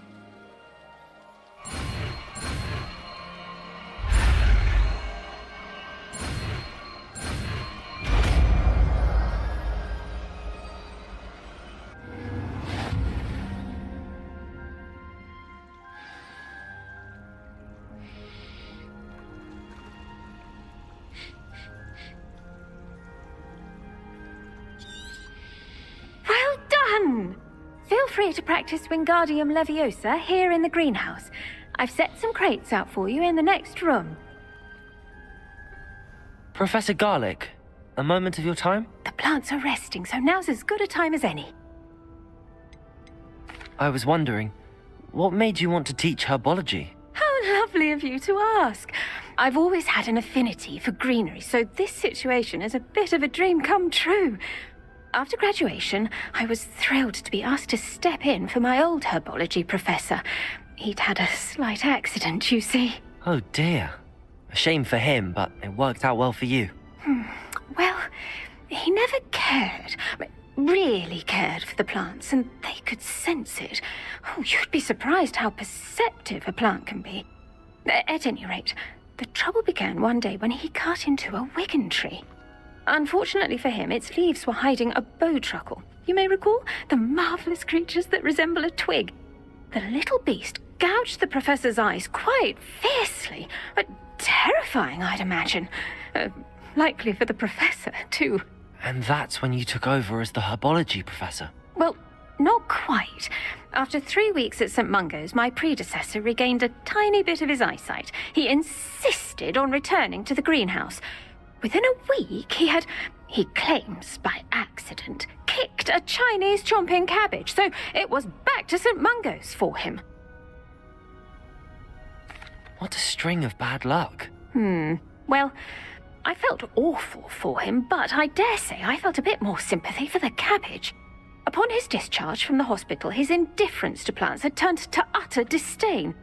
Feel free to practice Wingardium Leviosa here in the greenhouse. I've set some crates out for you in the next room. Professor Garlick, a moment of your time? The plants are resting, so now's as good a time as any. I was wondering, what made you want to teach herbology? How lovely of you to ask. I've always had an affinity for greenery, so this situation is a bit of a dream come true. After graduation, I was thrilled to be asked to step in for my old herbology professor. He'd had a slight accident, you see. Oh dear. A shame for him, but it worked out well for you. Well, he never cared. really cared for the plants, and they could sense it. Oh, you'd be surprised how perceptive a plant can be. At any rate, the trouble began one day when he cut into a wigan tree. Unfortunately for him, its leaves were hiding a bowtruckle. You may recall the marvellous creatures that resemble a twig. The little beast gouged the professor's eyes quite fiercely. Terrifying, I'd imagine. Likely for the professor, too. And that's when you took over as the herbology professor? Well, not quite. After 3 weeks at St. Mungo's, my predecessor regained a tiny bit of his eyesight. He insisted on returning to the greenhouse. Within a week, he claims by accident, kicked a Chinese chomping cabbage, so it was back to St. Mungo's for him. What a string of bad luck. Well, I felt awful for him, but I dare say I felt a bit more sympathy for the cabbage. Upon his discharge from the hospital, his indifference to plants had turned to utter disdain.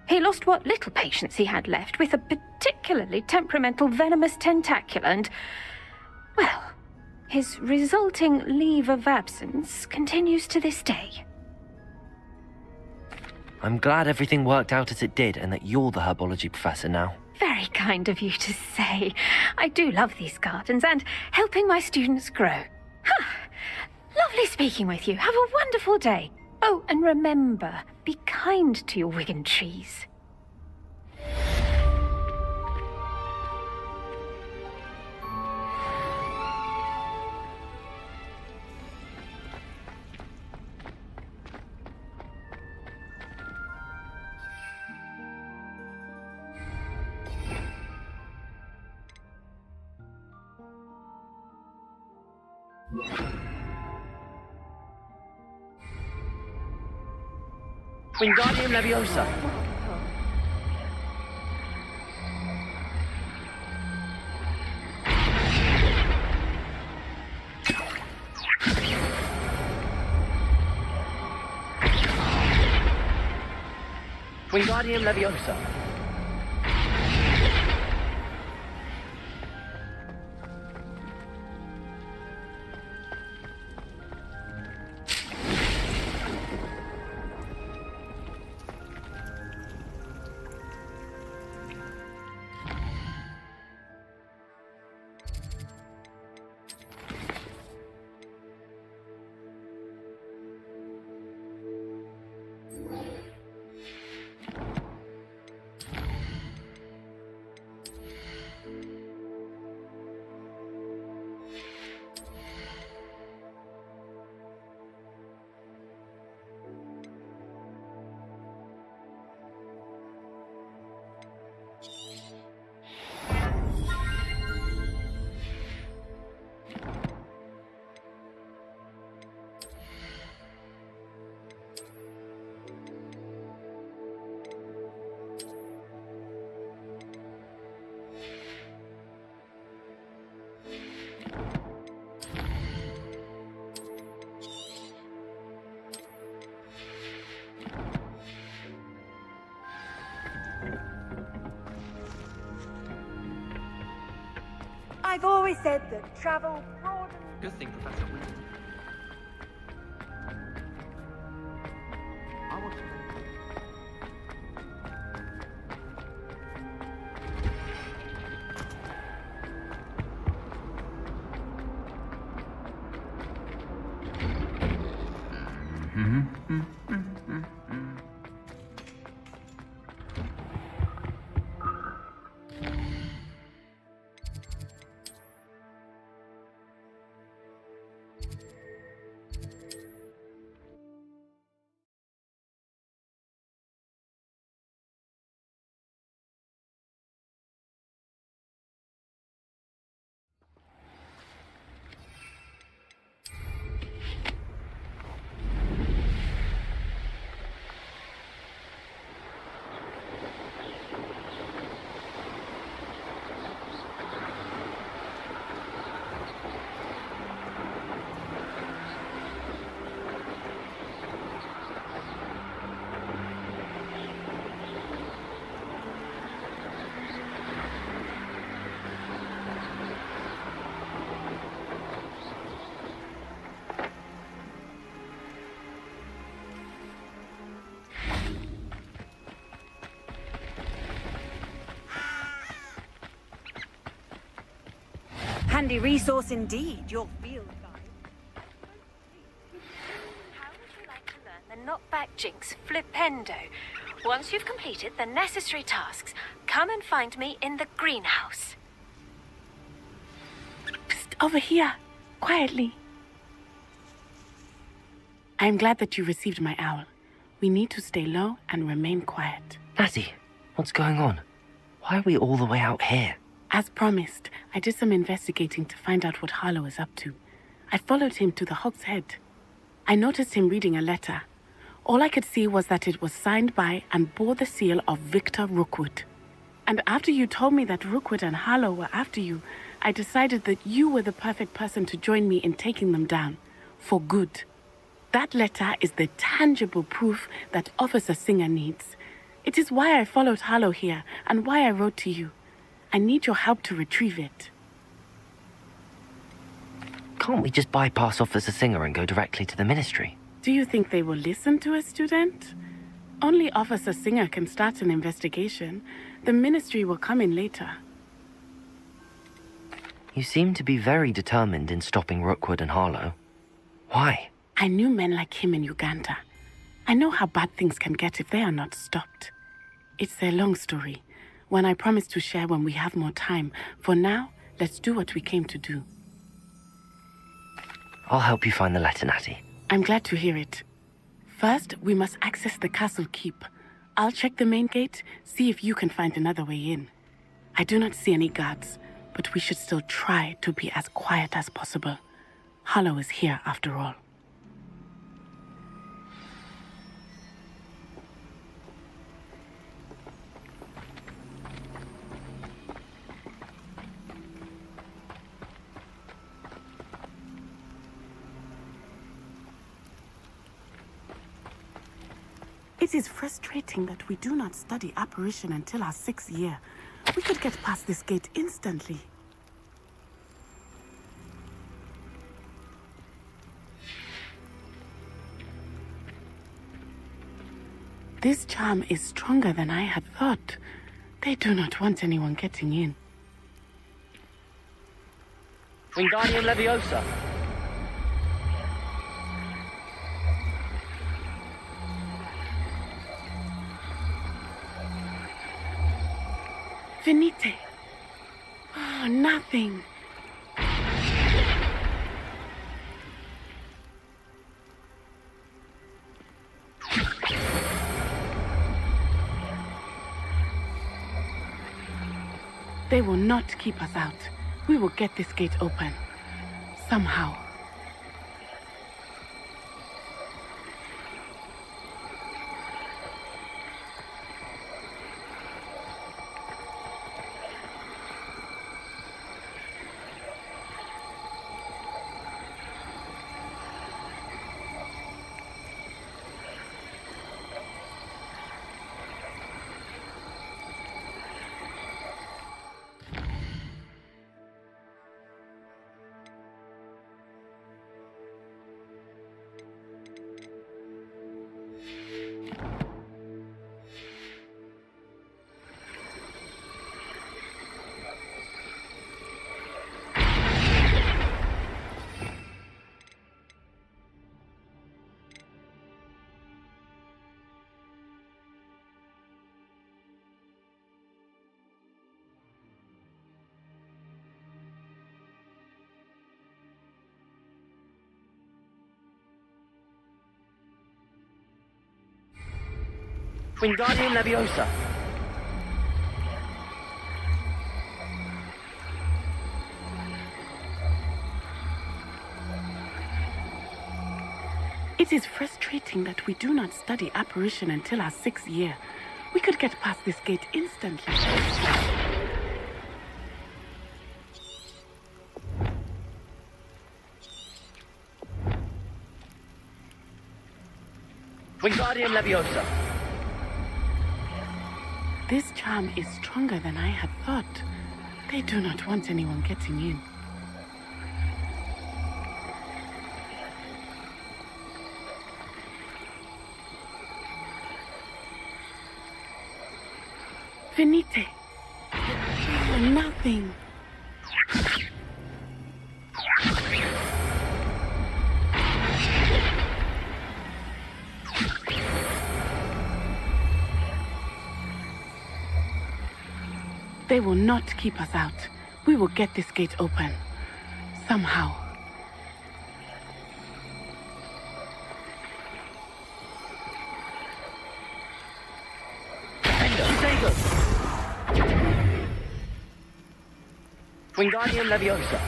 He lost what little patience he had left with a particularly temperamental venomous tentacula and, well, his resulting leave of absence continues to this day. I'm glad everything worked out as it did and that you're the herbology professor now. Very kind of you to say. I do love these gardens and helping my students grow. Lovely speaking with you. Have a wonderful day. Oh, and remember, be kind to your wigan trees. Wingardium Leviosa. Wingardium Leviosa. I've always said that travel broadens. Good thing, Professor. handy resource indeed, your field guide. How would you like to learn the knockback jinx flipendo? Once you've completed the necessary tasks, come and find me in the greenhouse. Psst, over here, quietly. I'm glad that you received my owl. We need to stay low and remain quiet. Natty, what's going on? Why are we all the way out here? As promised, I did some investigating to find out what Harlow is up to. I followed him to the Hog's Head. I noticed him reading a letter. All I could see was that it was signed by and bore the seal of Victor Rookwood. And after you told me that Rookwood and Harlow were after you, I decided that you were the perfect person to join me in taking them down. For good. That letter is the tangible proof that Officer Singer needs. It is why I followed Harlow here and why I wrote to you. I need your help to retrieve it. Can't we just bypass Officer Singer and go directly to the Ministry? Do you think they will listen to a student? Only Officer Singer can start an investigation. The Ministry will come in later. You seem to be very determined in stopping Rookwood and Harlow. Why? I knew men like him in Uganda. I know how bad things can get if they are not stopped. It's a long story, one I promise to share when we have more time. For now, let's do what we came to do. I'll help you find the letter, Natty. I'm glad to hear it. First, we must access the castle keep. I'll check the main gate, see if you can find another way in. I do not see any guards, but we should still try to be as quiet as possible. Harlow is here after all. It is frustrating that we do not study apparition until our 6th year. We could get past this gate instantly. This charm is stronger than I had thought. They do not want anyone getting in. Wingardium Leviosa. Venite. Oh, nothing. They will not keep us out. We will get this gate open. Somehow. Wingardium Leviosa. It is frustrating that we do not study apparition until our 6th year. We could get past this gate instantly. Wingardium Leviosa. This charm is stronger than I had thought. They do not want anyone getting in. Venite. Oh, nothing. They will not keep us out. We will get this gate open. Somehow. Wingardium Leviosa.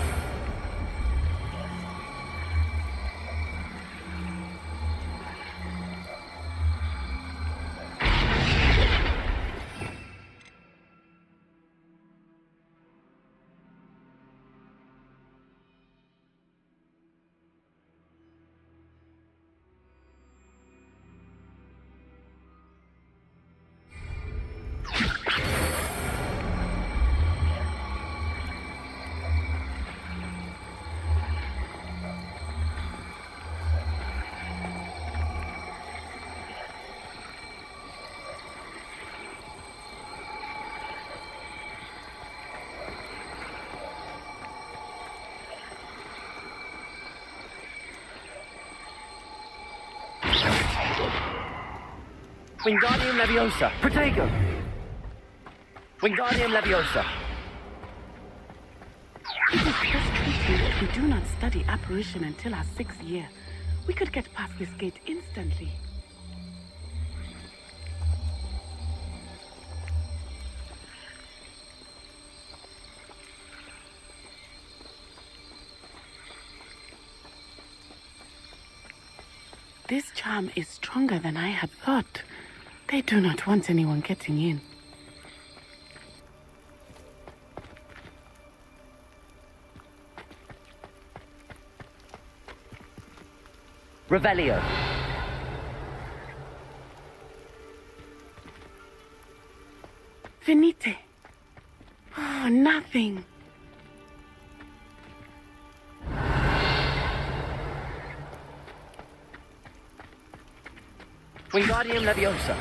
Wingardium Leviosa. Protego. Wingardium Leviosa. It is frustrating that we do not study apparition until our 6th year. We could get past this gate instantly. This charm is stronger than I had thought. They do not want anyone getting in. Revelio. Venite. Oh, nothing. Wingardium Leviosa.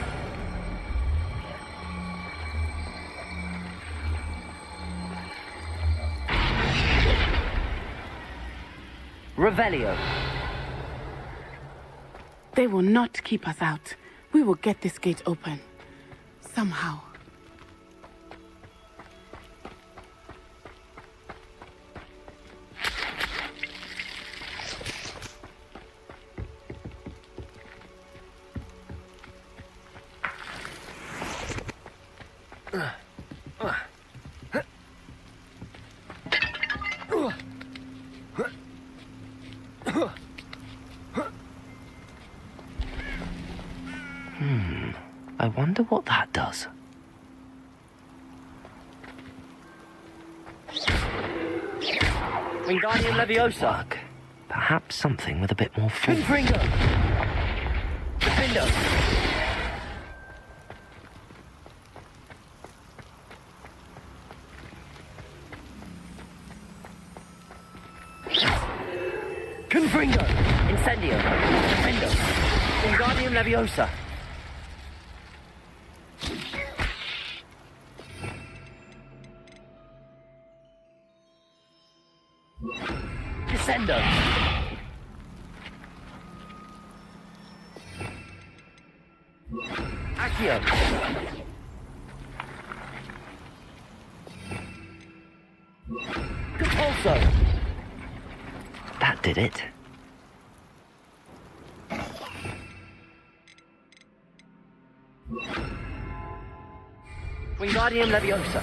Revelio. They will not keep us out. We will get this gate open. Somehow. I wonder what that does. Wingardium Leviosa. Work. Perhaps something with a bit more force. Confringo. Defendo. Confringo. Incendio. Defendo. Wingardium Leviosa. Descendo. Accio. Compulso. That did it. Wingardium Leviosa.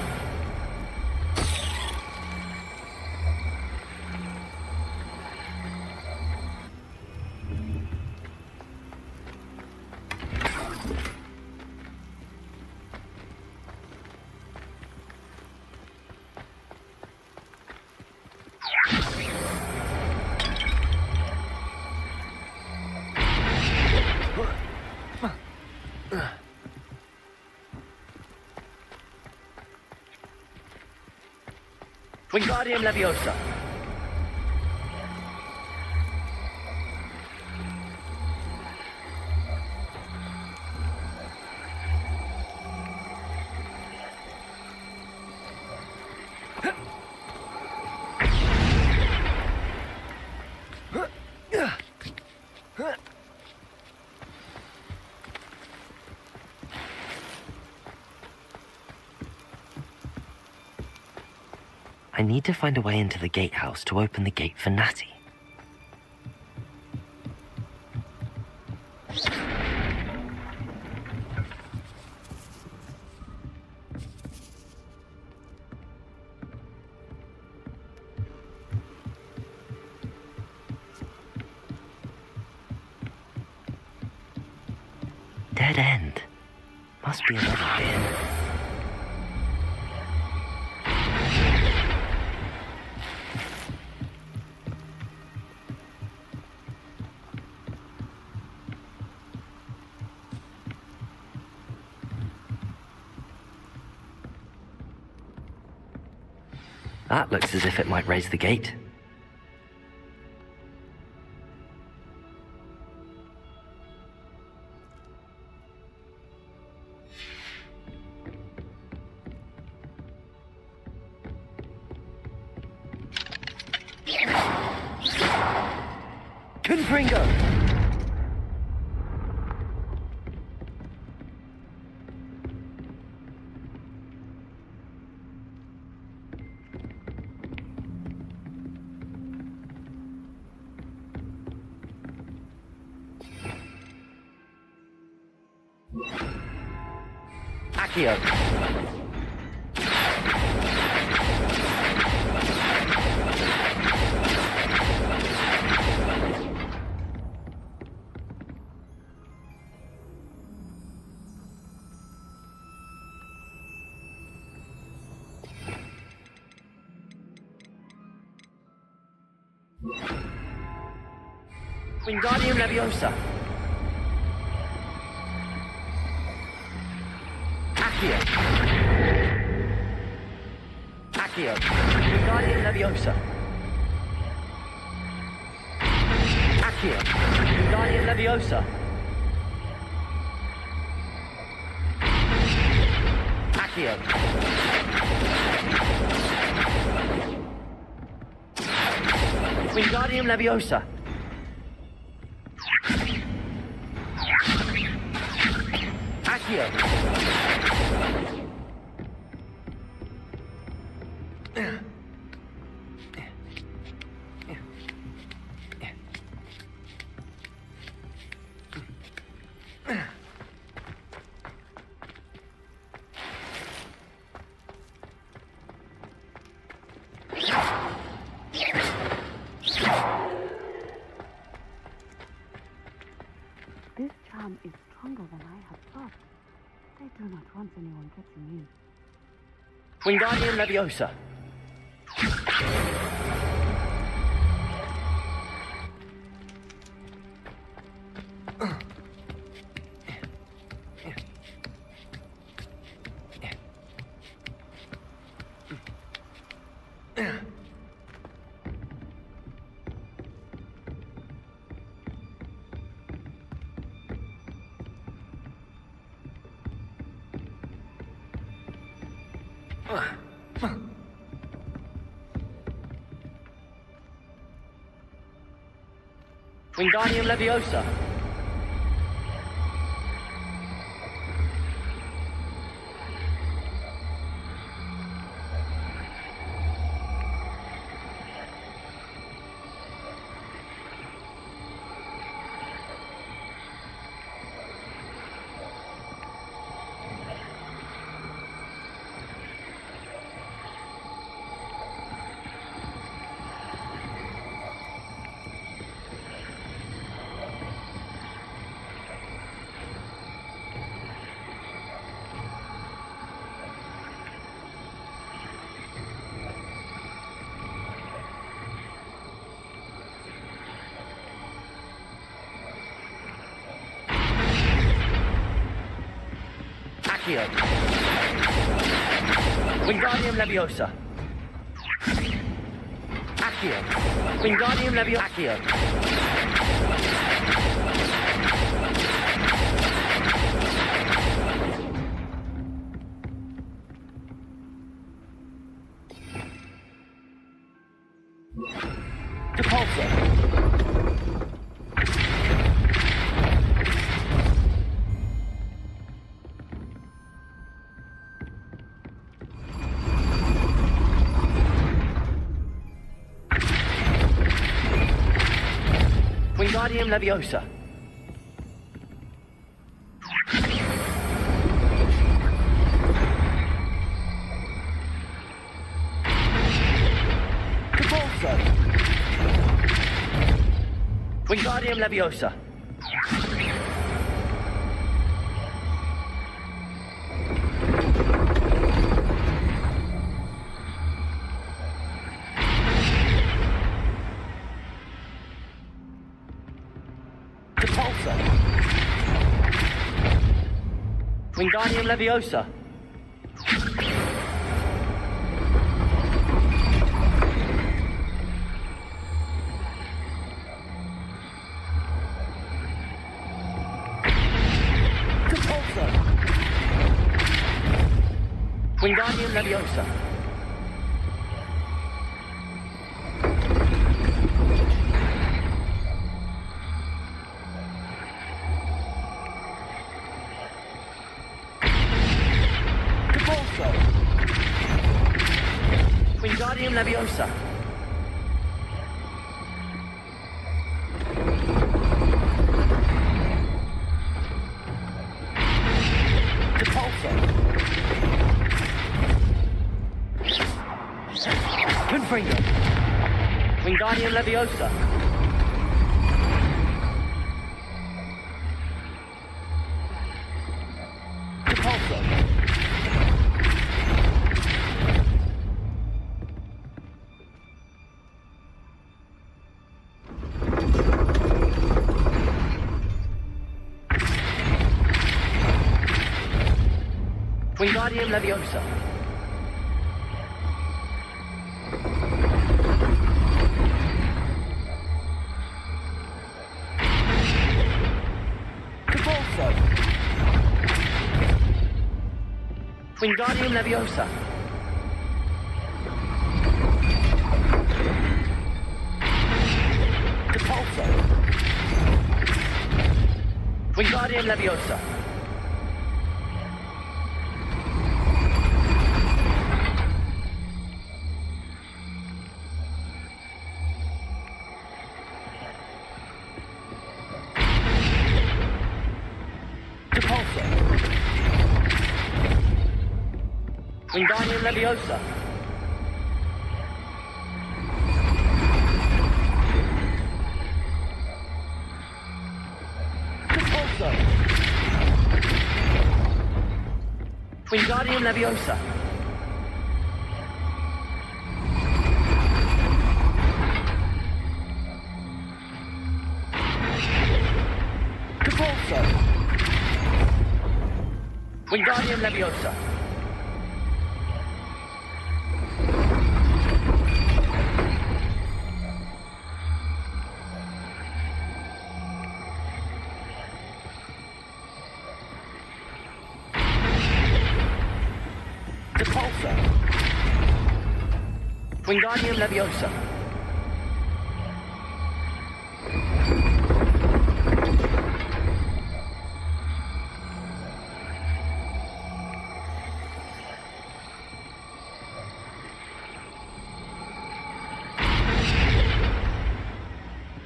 Wingardium Leviosa. I need to find a way into the gatehouse to open the gate for Natty. Dead end. Must be another bin. That looks as if it might raise the gate. Confringo! Accio. Wingardium Leviosa. Accio. Accio. Wingardium Leviosa. Accio. Wingardium Leviosa. Accio. Wingardium Leviosa. Accio. This charm is stronger than I had thought. I do not want anyone getting in. Wingardium Leviosa. Wingardium Leviosa. Accio. Wingardium Leviosa. Accio. Wingardium Leviosa. Accio. Repulsor. Wingardium Leviosa. Capulso. Wingardium Leviosa. Wingardium Leviosa. Capulso. Wingardium Leviosa. Wingardium Leviosa. Capulso. Confringo. Wingardium Leviosa. Capulso. Wingardium Leviosa. Capulso. Wingardium Leviosa. Capulso. Wingardium Leviosa. Wingardium Leviosa. Capulso. Wingardium Leviosa. Capulso. Wingardium Leviosa. Wingardium Leviosa.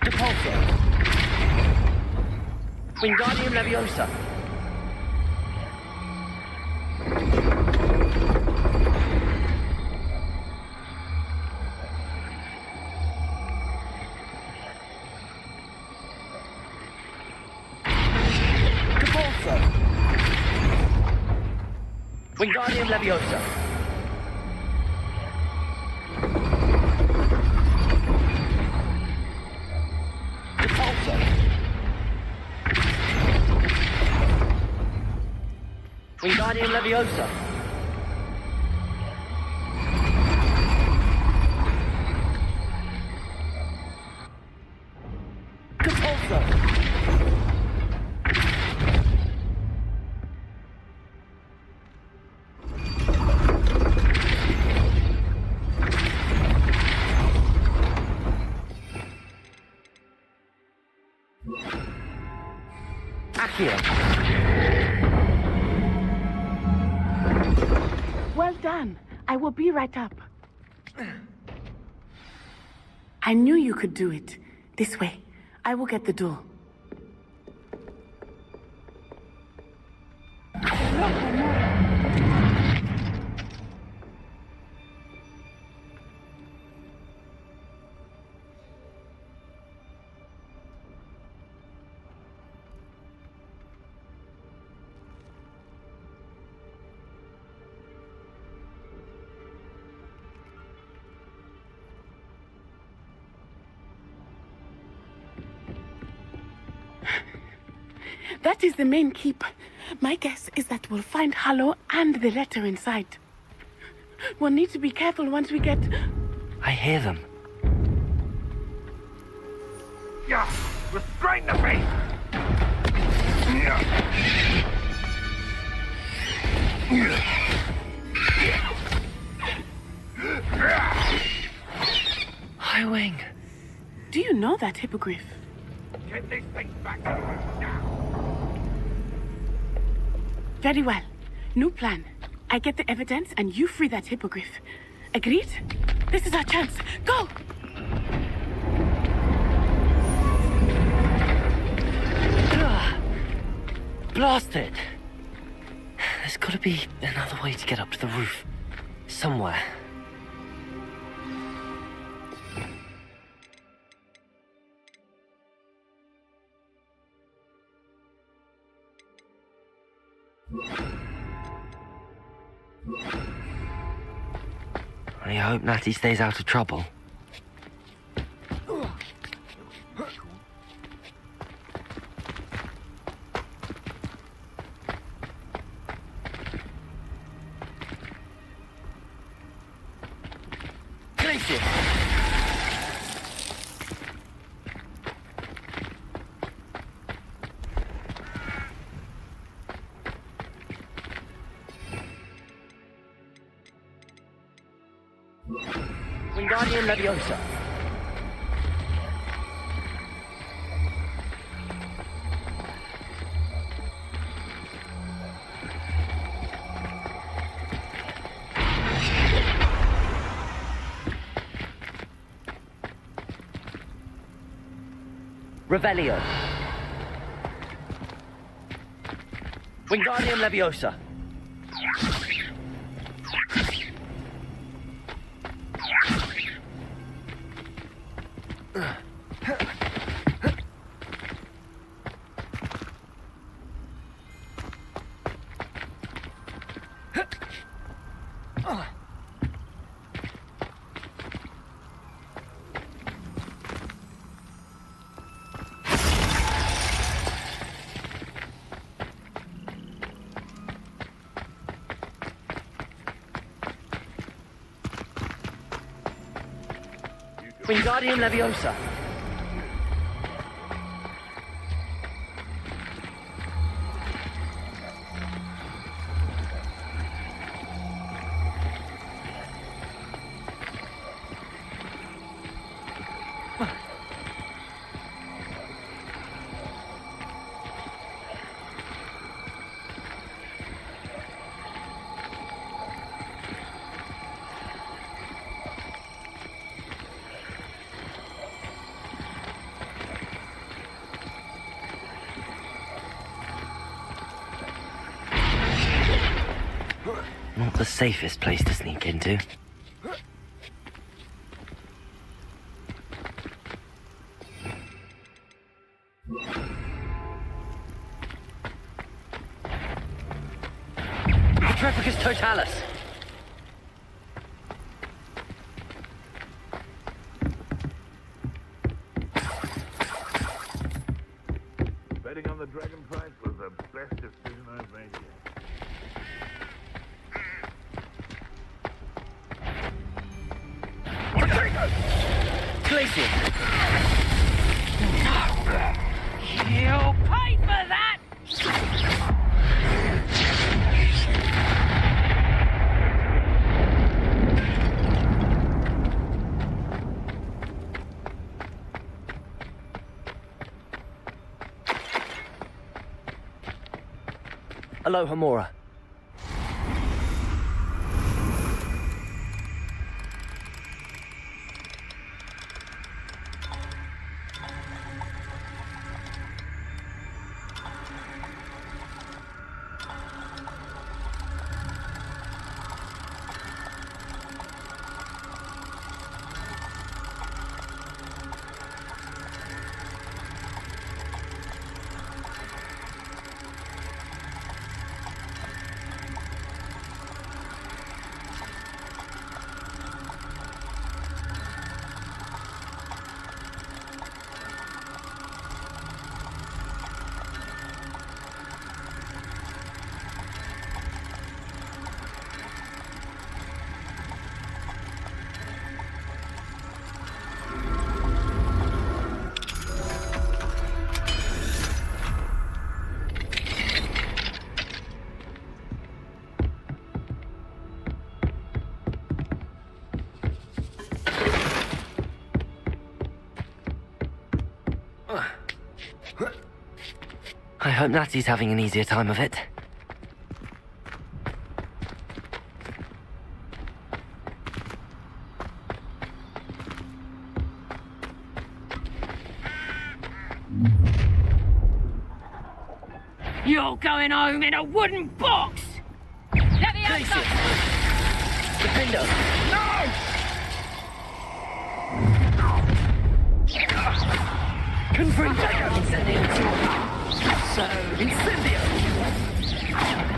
Capulso. Wingardium Leviosa. Wingardium Leviosa. Capulso. Wingardium Leviosa. Capulso. Well done. I will be right up. I knew you could do it. This way. I will get the door. That is the main keep. My guess is that we'll find Harlow and the letter inside. We'll need to be careful once we get... I hear them. Yeah, restrain the beast! High Wing. Do you know that hippogriff? Get this thing back to us now! Very well. New plan. I get the evidence and you free that hippogriff. Agreed? This is our chance. Go! Blast it! There's gotta be another way to get up to the roof. Somewhere. I hope Natty stays out of trouble. Wingardium Leviosa. Revelio. Wingardium Leviosa. Wingardium Leviosa. Not the safest place to sneak into. Petrificus Totalis. Betting on the dragon prize was the best decision I've made yet. Glacier. You'll pay for that! Aloha Mora. I hope Natty's having an easier time of it. You're going home in a wooden box! Defender! No! Confringo! Incendio! So, Incendio!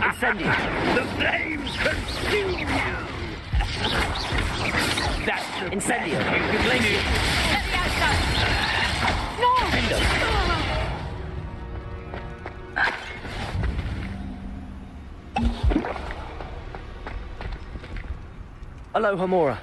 Incendio! The flames consume you! That's the Incendio! You blame you! No! Defender! Hello, Hamura.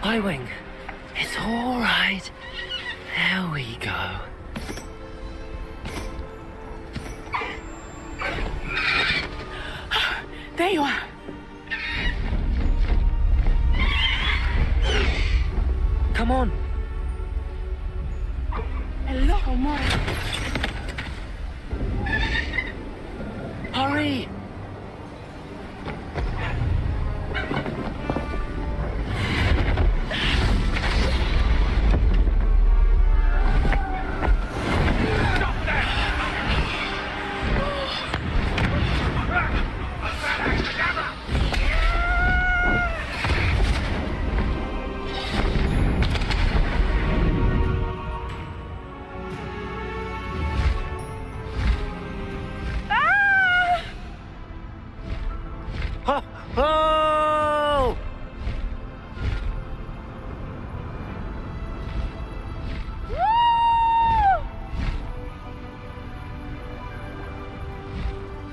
I-Wing. It's all right. There we go. There you are. Come on. Hello, Hamura. Hurry! Oh!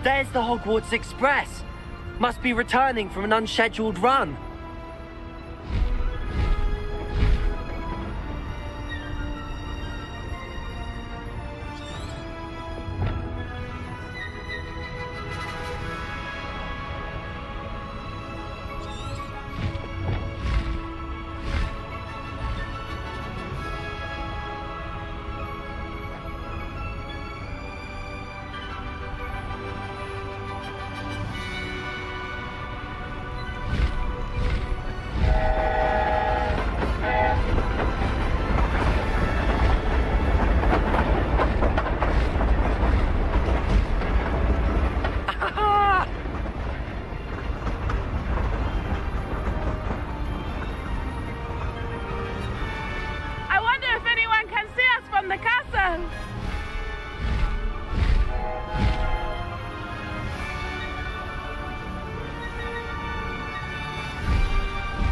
There's the Hogwarts Express. Must be returning from an unscheduled run. well.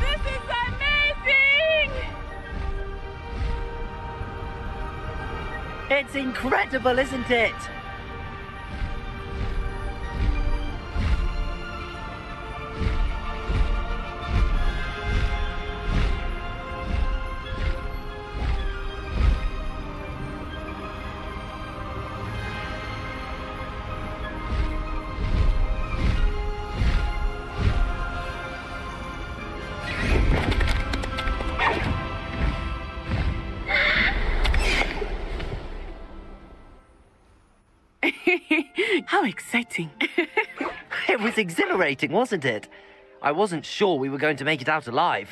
This is amazing! It's incredible, isn't it? How exciting. It was exhilarating, wasn't it? I wasn't sure we were going to make it out alive.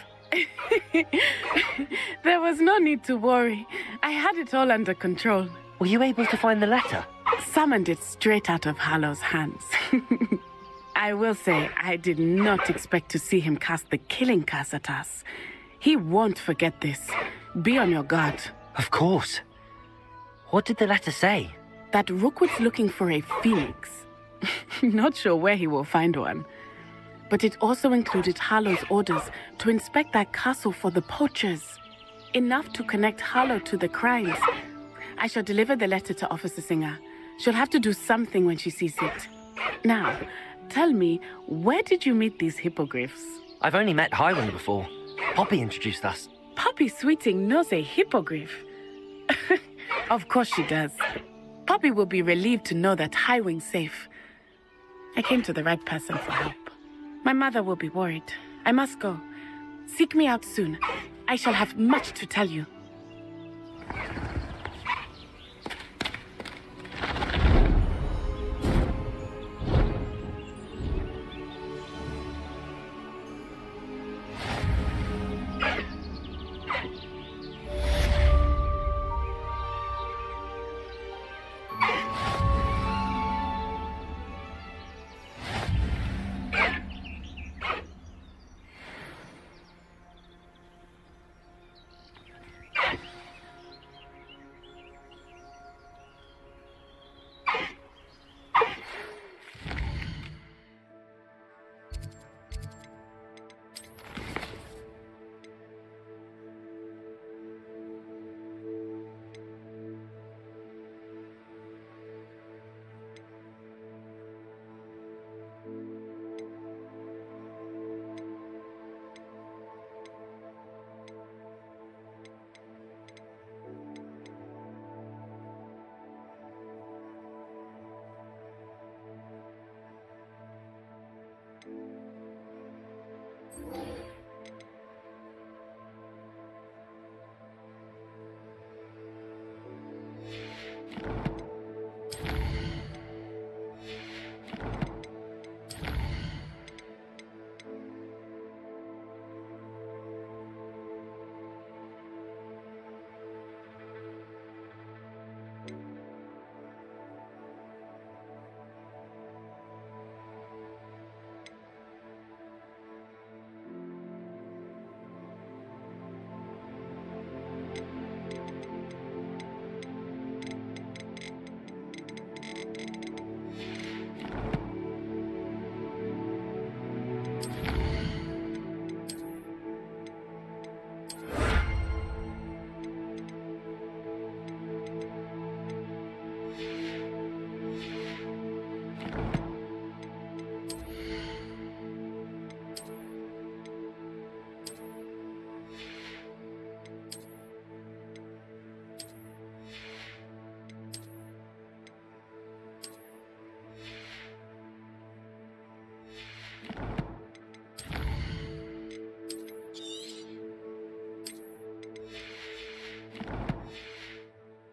There was no need to worry. I had it all under control. Were you able to find the letter? Summoned it straight out of Hallow's hands. I will say, I did not expect to see him cast the killing curse at us. He won't forget this. Be on your guard. Of course. What did the letter say? That Rookwood's looking for a phoenix. Not sure where he will find one. But it also included Harlow's orders to inspect that castle for the poachers. Enough to connect Harlow to the crimes. I shall deliver the letter to Officer Singer. She'll have to do something when she sees it. Now, tell me, where did you meet these hippogriffs? I've only met Highwing before. Poppy introduced us. Poppy Sweeting knows a hippogriff. Of course she does. Poppy will be relieved to know that Highwing's safe. I came to the right person for help. My mother will be worried. I must go. Seek me out soon. I shall have much to tell you.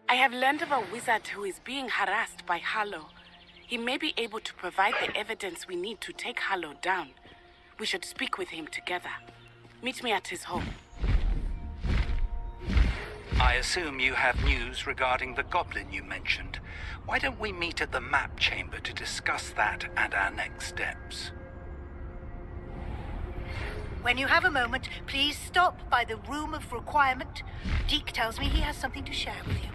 I have learned of a wizard who is being harassed by Harlow. He may be able to provide the evidence we need to take Harlow down. We should speak with him together. Meet me at his home. I assume you have news regarding the goblin you mentioned. Why don't we meet at the map chamber to discuss that and our next steps? When you have a moment, please stop by the room of requirement. Deke tells me he has something to share with you.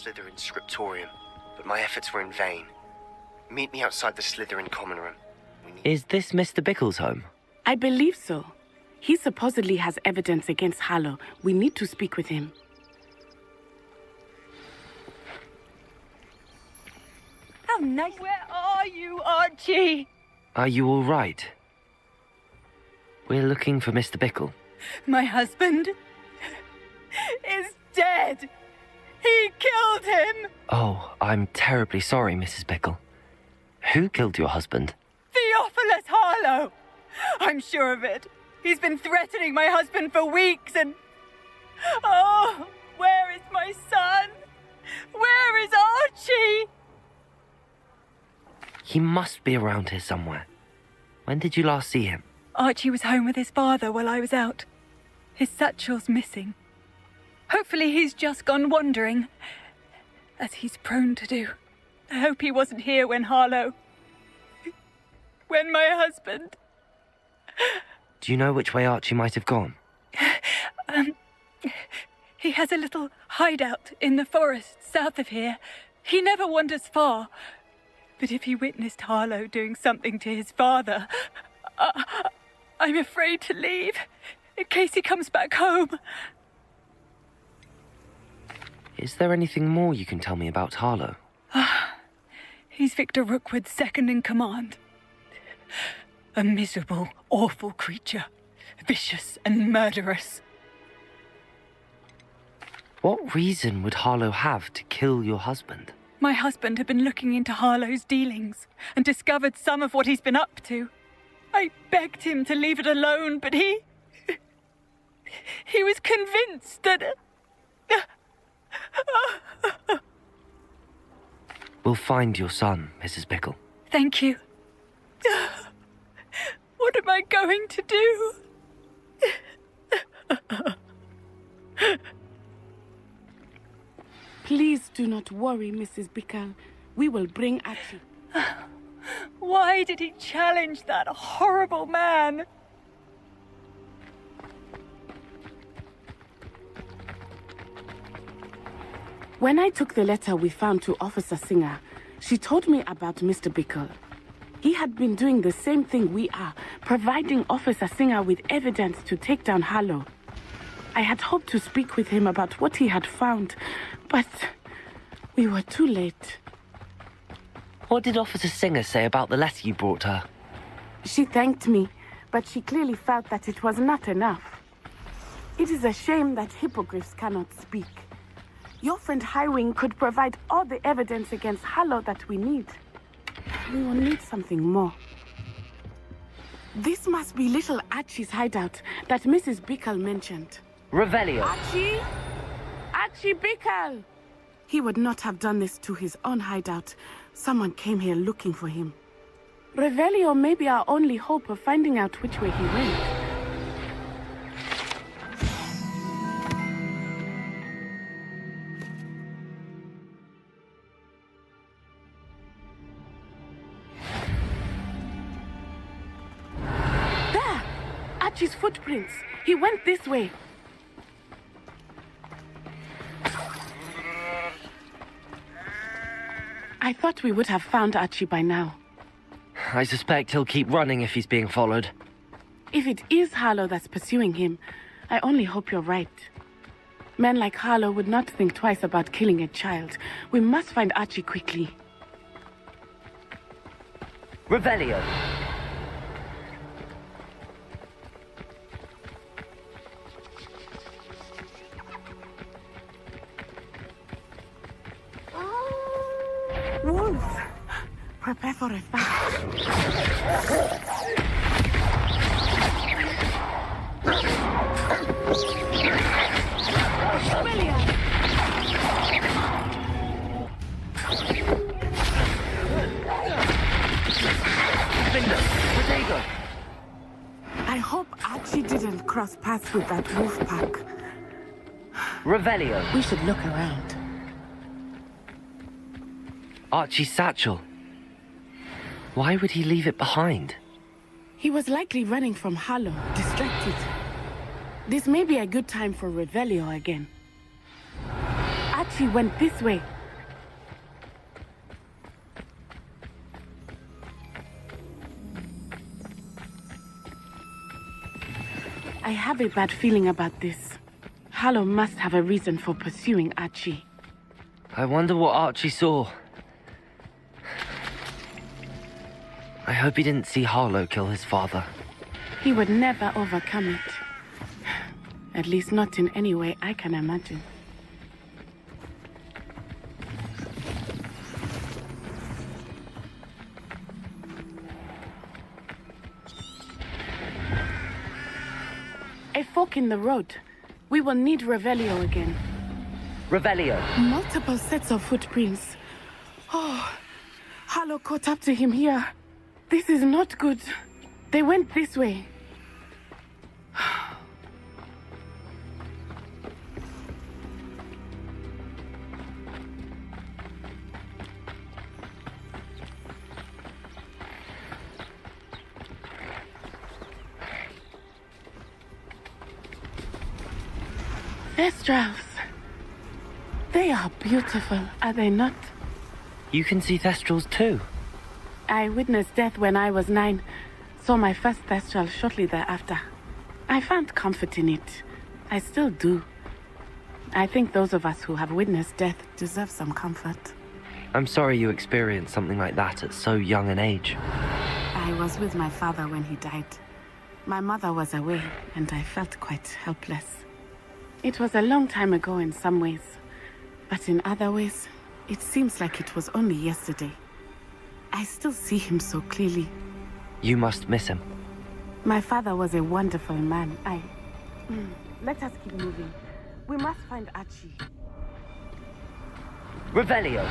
Slytherin scriptorium, but my efforts were in vain. Meet me outside the Slytherin common room. Is this Mr. Bickle's home? I believe so. He supposedly has evidence against Harlow. We need to speak with him. How nice. Where are you, Archie? Are you all right? We're looking for Mr. Bickle. My husband is dead. He killed him. Oh, I'm terribly sorry, Mrs. Bickle. Who killed your husband? Theophilus Harlow. I'm sure of it. He's been threatening my husband for weeks and... Oh, where is my son? Where is Archie? He must be around here somewhere. When did you last see him? Archie was home with his father while I was out. His satchel's missing. Hopefully he's just gone wandering, as he's prone to do. I hope he wasn't here when Harlow... when my husband... Do you know which way Archie might have gone? He has a little hideout in the forest south of here. He never wanders far. But if he witnessed Harlow doing something to his father, I'm afraid to leave, in case he comes back home. Is there anything more you can tell me about Harlow? He's Victor Rookwood's second in command. A miserable, awful creature. Vicious and murderous. What reason would Harlow have to kill your husband? My husband had been looking into Harlow's dealings and discovered some of what he's been up to. I begged him to leave it alone, but he was convinced that... We'll find your son, Mrs. Bickle. Thank you. What am I going to do? Please do not worry, Mrs. Bickle. We will bring Archie. Why did he challenge that horrible man? When I took the letter we found to Officer Singer, she told me about Mr. Bickle. He had been doing the same thing we are, providing Officer Singer with evidence to take down Harlow. I had hoped to speak with him about what he had found, but we were too late. What did Officer Singer say about the letter you brought her? She thanked me, but she clearly felt that it was not enough. It is a shame that hippogriffs cannot speak. Your friend Highwing could provide all the evidence against Harlow that we need. We will need something more. This must be little Archie's hideout that Mrs. Bickle mentioned. Revelio. Archie? Archie Bickle! He would not have done this to his own hideout. Someone came here looking for him. Revelio may be our only hope of finding out which way he went. There! Archie's footprints. He went this way. I thought we would have found Archie by now. I suspect he'll keep running if he's being followed. If it is Harlow that's pursuing him, I only hope you're right. Men like Harlow would not think twice about killing a child. We must find Archie quickly. Revelio. Wolves! Prepare for a fight. I hope Archie didn't cross paths with that wolf pack. Revelio. We should look around. Archie's satchel. Why would he leave it behind? He was likely running from Harlow, distracted. This may be a good time for Revelio again. Archie Archie went this way. I have a bad feeling about this. Harlow must have a reason for pursuing Archie. I wonder what Archie saw. I hope he didn't see Harlow kill his father. He would never overcome it. At least not in any way I can imagine. A fork in the road. We will need Revelio again. Revelio. Multiple sets of footprints. Oh, Harlow caught up to him here. This is not good. They went this way. Thestrals. They are beautiful, are they not? You can see Thestrals too. I witnessed death when I was 9. Saw my first Thestral shortly thereafter. I found comfort in it. I still do. I think those of us who have witnessed death deserve some comfort. I'm sorry you experienced something like that at so young an age. I was with my father when he died. My mother was away, and I felt quite helpless. It was a long time ago in some ways, but in other ways, it seems like it was only yesterday. I still see him so clearly. You must miss him. My father was a wonderful man. Let us keep moving. We must find Archie. Revelio.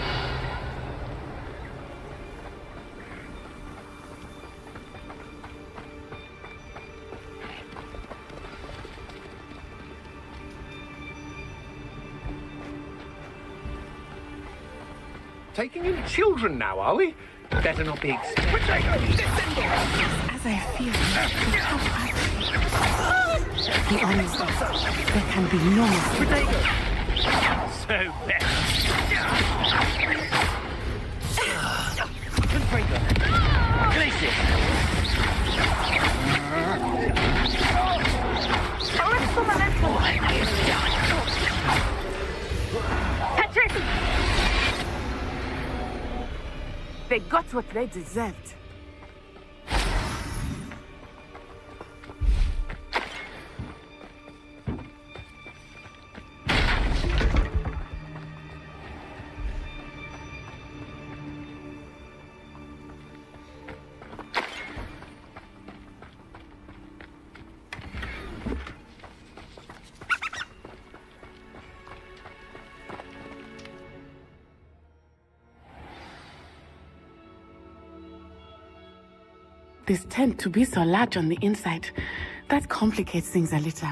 Taking in children now, are we? Better not be As I feel, be honest, there can be no mistake. so bad. They got what they deserved. These tend to be so large on the inside. That complicates things a little.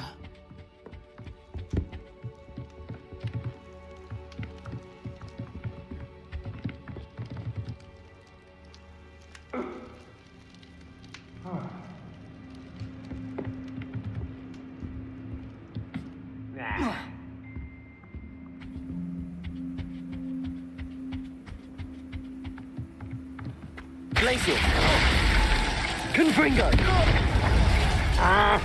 Glacier. Confringo! Oh,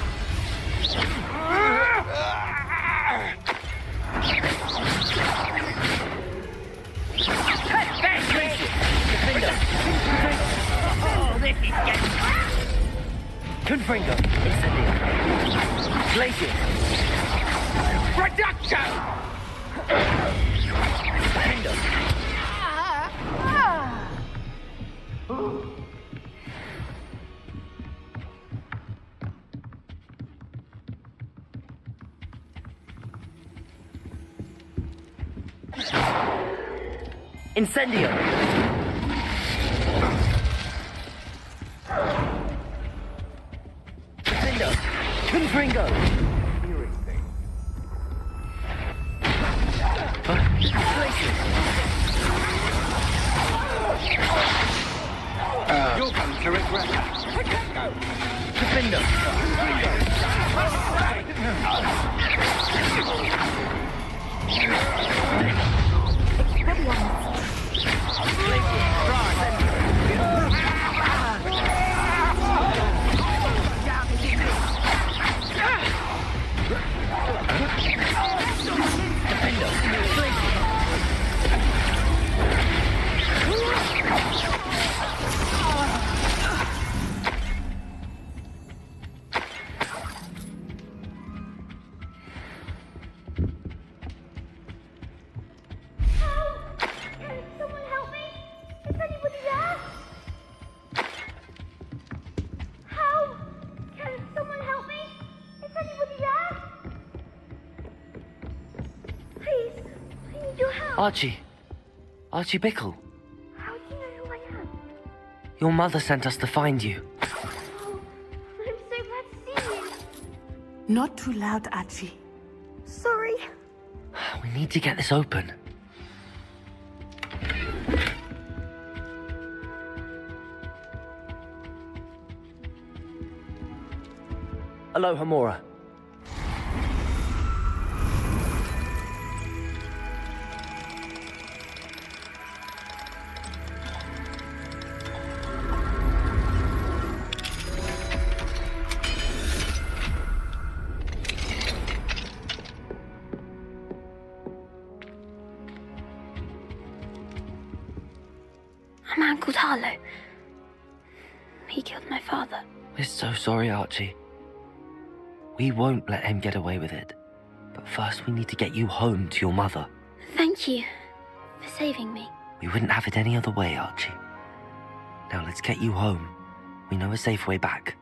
this is getting... Confringo! Incendio! Glacier! Reduction! Incendio! Defendo! Confringo! You're going to regret that. Defendo! We'll be on Archie. Archie Bickle. How do you know who I am? Your mother sent us to find you. Oh, I'm so glad to see you. Not too loud, Archie. Sorry. We need to get this open. Aloha, Mora. A man called Harlow. He killed my father. We're so sorry, Archie. We won't let him get away with it. But first we need to get you home to your mother. Thank you for saving me. We wouldn't have it any other way, Archie. Now let's get you home. We know a safe way back.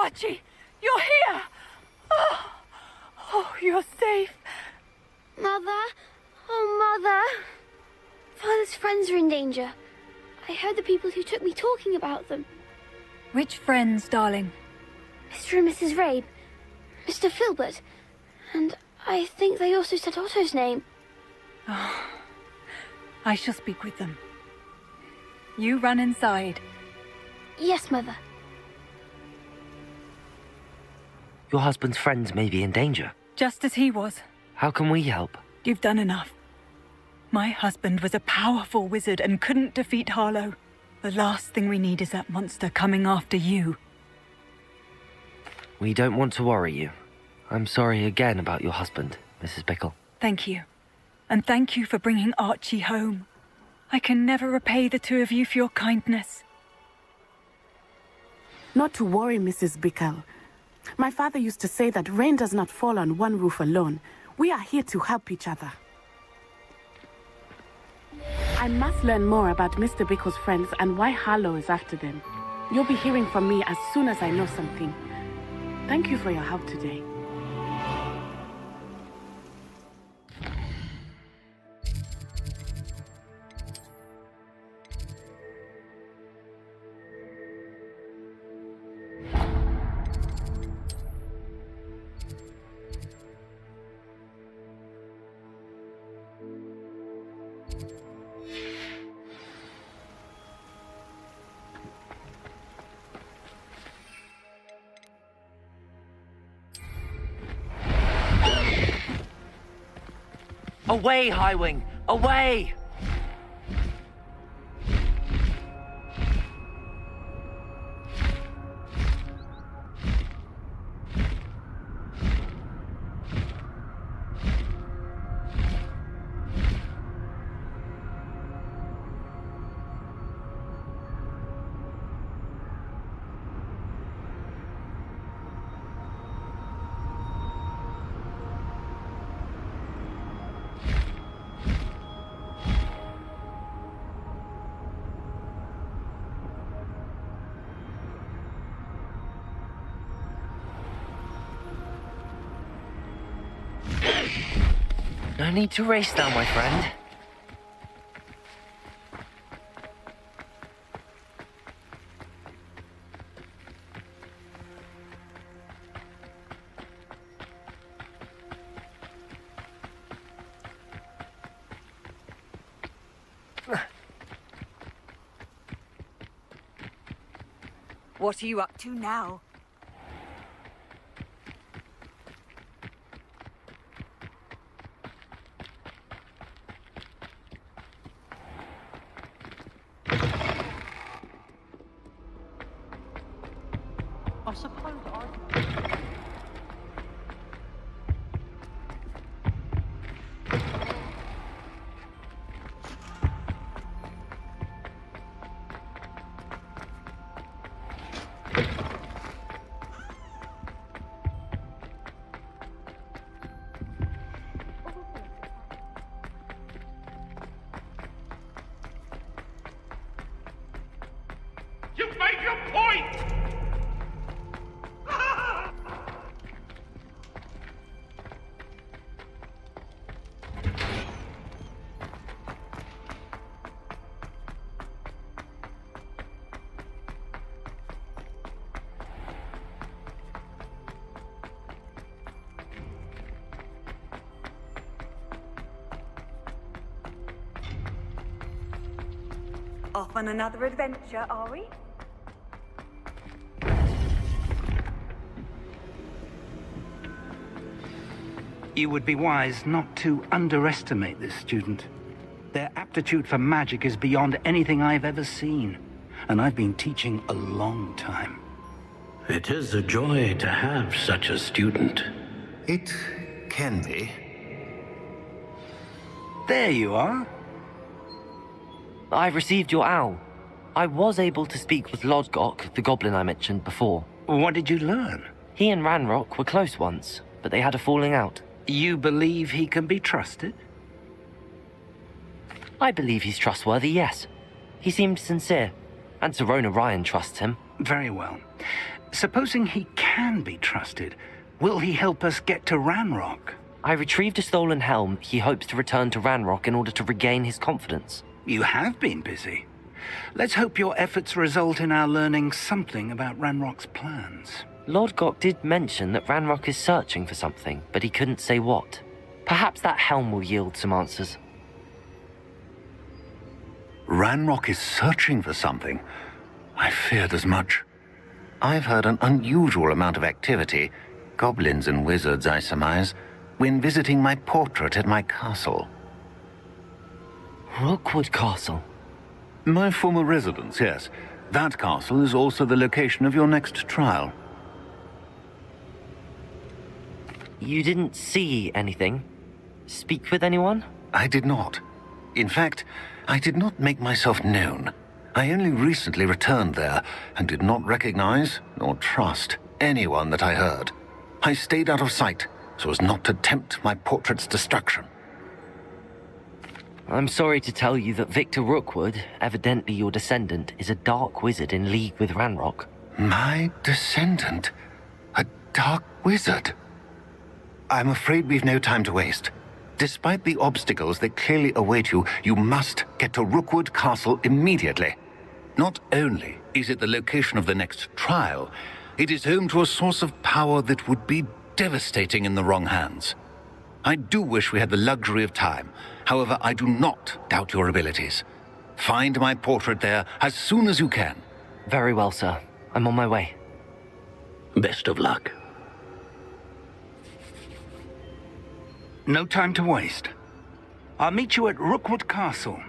Archie, you're here! Oh, you're safe. Mother? Oh, Mother. Father's friends are in danger. I heard the people who took me talking about them. Which friends, darling? Mr. and Mrs. Rabe, Mr. Filbert, and I think they also said Otto's name. Oh, I shall speak with them. You run inside. Yes, Mother. Your husband's friends may be in danger. Just as he was. How can we help? You've done enough. My husband was a powerful wizard and couldn't defeat Harlow. The last thing we need is that monster coming after you. We don't want to worry you. I'm sorry again about your husband, Mrs. Bickle. Thank you. And thank you for bringing Archie home. I can never repay the two of you for your kindness. Not to worry, Mrs. Bickle. My father used to say that rain does not fall on one roof alone. We are here to help each other. I must learn more about Mr. Bickle's friends and why Harlow is after them. You'll be hearing from me as soon as I know something. Thank you for your help today. Away, Highwing! Away! No need to race now, my friend. What are you up to now? I suppose I... You've made your point! Off on another adventure, are we? You would be wise not to underestimate this student. Their aptitude for magic is beyond anything I've ever seen, and I've been teaching a long time. It is a joy to have such a student. It can be. There you are. I received your owl. I was able to speak with Lodgok, the goblin I mentioned before. What did you learn? He and Ranrock were close once, but they had a falling out. You believe he can be trusted? I believe he's trustworthy, yes. He seemed sincere, and Sirona Ryan trusts him. Very well. Supposing he can be trusted, will he help us get to Ranrock? I retrieved a stolen helm he hopes to return to Ranrock in order to regain his confidence. You have been busy. Let's hope your efforts result in our learning something about Ranrock's plans. Lodgok did mention that Ranrock is searching for something, but he couldn't say what. Perhaps that helm will yield some answers. Ranrock is searching for something. I feared as much. I've heard an unusual amount of activity, goblins and wizards, I surmise, when visiting my portrait at my castle. Rookwood Castle? My former residence, yes. That castle is also the location of your next trial. You didn't see anything? Speak with anyone? I did not. In fact, I did not make myself known. I only recently returned there and did not recognize nor trust anyone that I heard. I stayed out of sight so as not to tempt my portrait's destruction. I'm sorry to tell you that Victor Rookwood, evidently your descendant, is a dark wizard in league with Ranrock. My descendant? A dark wizard? I'm afraid we've no time to waste. Despite the obstacles that clearly await you, you must get to Rookwood Castle immediately. Not only is it the location of the next trial, it is home to a source of power that would be devastating in the wrong hands. I do wish we had the luxury of time. However, I do not doubt your abilities. Find my portrait there as soon as you can. Very well, sir. I'm on my way. Best of luck. No time to waste. I'll meet you at Rookwood Castle.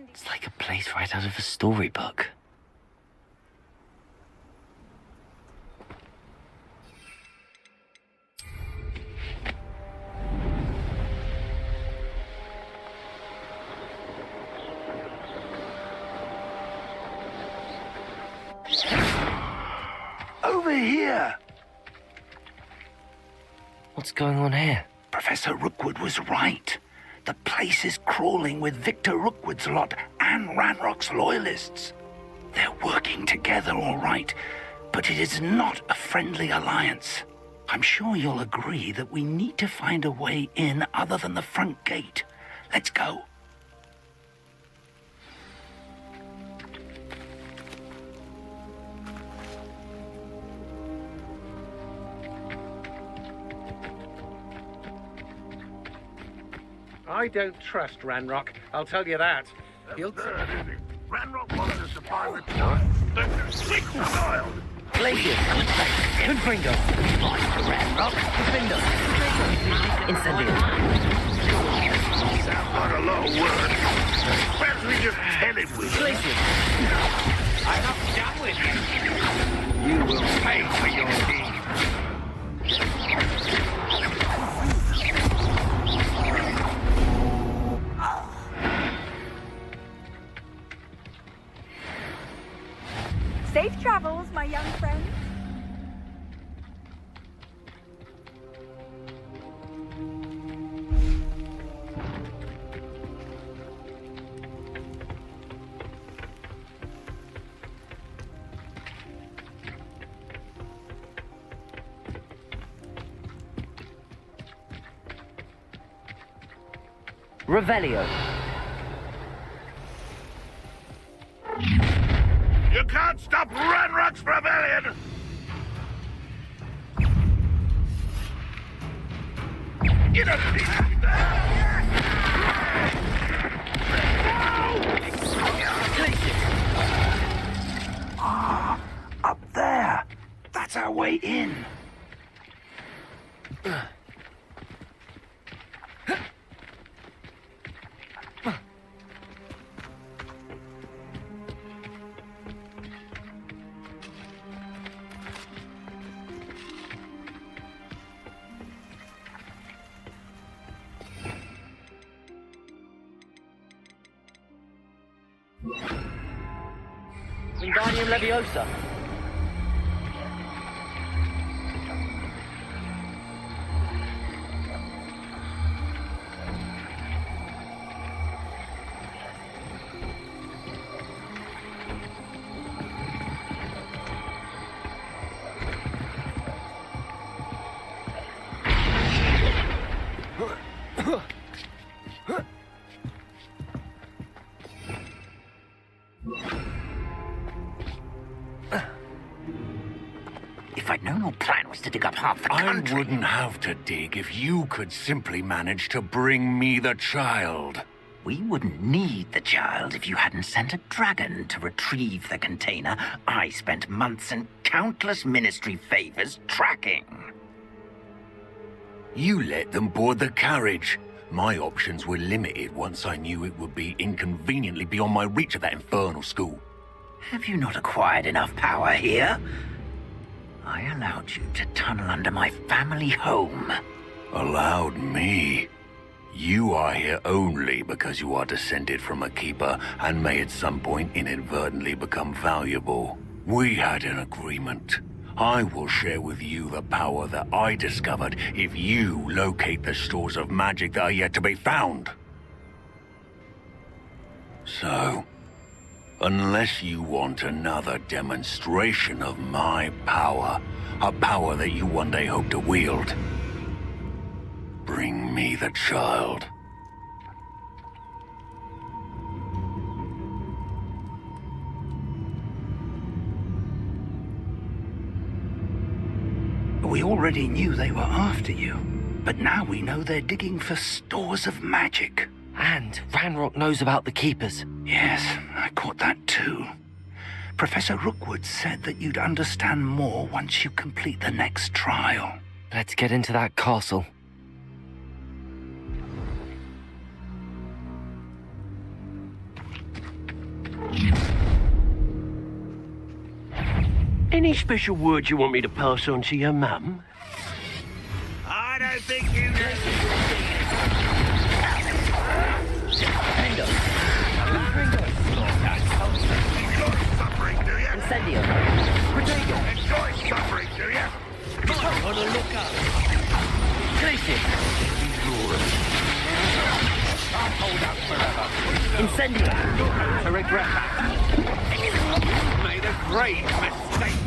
It's like a place right out of a storybook. Over here! What's going on here? Professor Rookwood was right. The place is crawling with Victor Rookwood's lot and Ranrock's loyalists. They're working together, all right, but it is not a friendly alliance. I'm sure you'll agree that we need to find a way in other than the front gate. Let's go. I don't trust Ranrock, I'll tell you that. He'll... Ranrock wants to supply the tour. The sick child! Glacier! Good Pringo! Ranrock! Defender! Incendio! Sounds like a lot of work. Perhaps we just tell him with it. Glacier! I'm not done with you. You will pay for your deed. Safe travels, my young friends. Revelio. You can't stop Ranrock's rebellion! Get a piece of that! Ah, up there. That's our way in. Wingardium Leviosa. If I'd known your plan was to dig up half the country... I wouldn't have to dig if you could simply manage to bring me the child. We wouldn't need the child if you hadn't sent a dragon to retrieve the container I spent months and countless ministry favors tracking. You let them board the carriage. My options were limited once I knew it would be inconveniently beyond my reach at that infernal school. Have you not acquired enough power here? I allowed you to tunnel under my family home. Allowed me? You are here only because you are descended from a keeper and may at some point inadvertently become valuable. We had an agreement. I will share with you the power that I discovered if you locate the stores of magic that are yet to be found. So, unless you want another demonstration of my power, a power that you one day hope to wield, bring me the child. We already knew they were after you, but now we know they're digging for stores of magic. And Ranrock knows about the Keepers. Yes, I caught that too. Professor Rookwood said that you'd understand more once you complete the next trial. Let's get into that castle. Any special words you want me to pass on to your mum? I don't think you Incendio. Potato. Enjoy suffering, do you? On a lookout. Crisis. Can't hold up forever. Incendio. To regret that. You've made a grave mistake.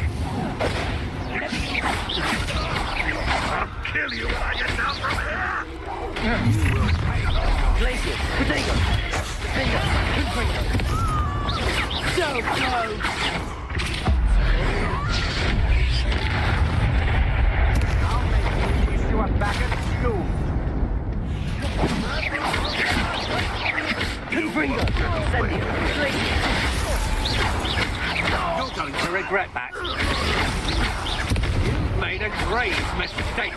I'll kill you when I get down from here. Glacier. Potato. Finger. So close. I'll make you wish you were back at school. Confringo. Incendio. Glacier. You're going to regret that. You've made a grave mistake.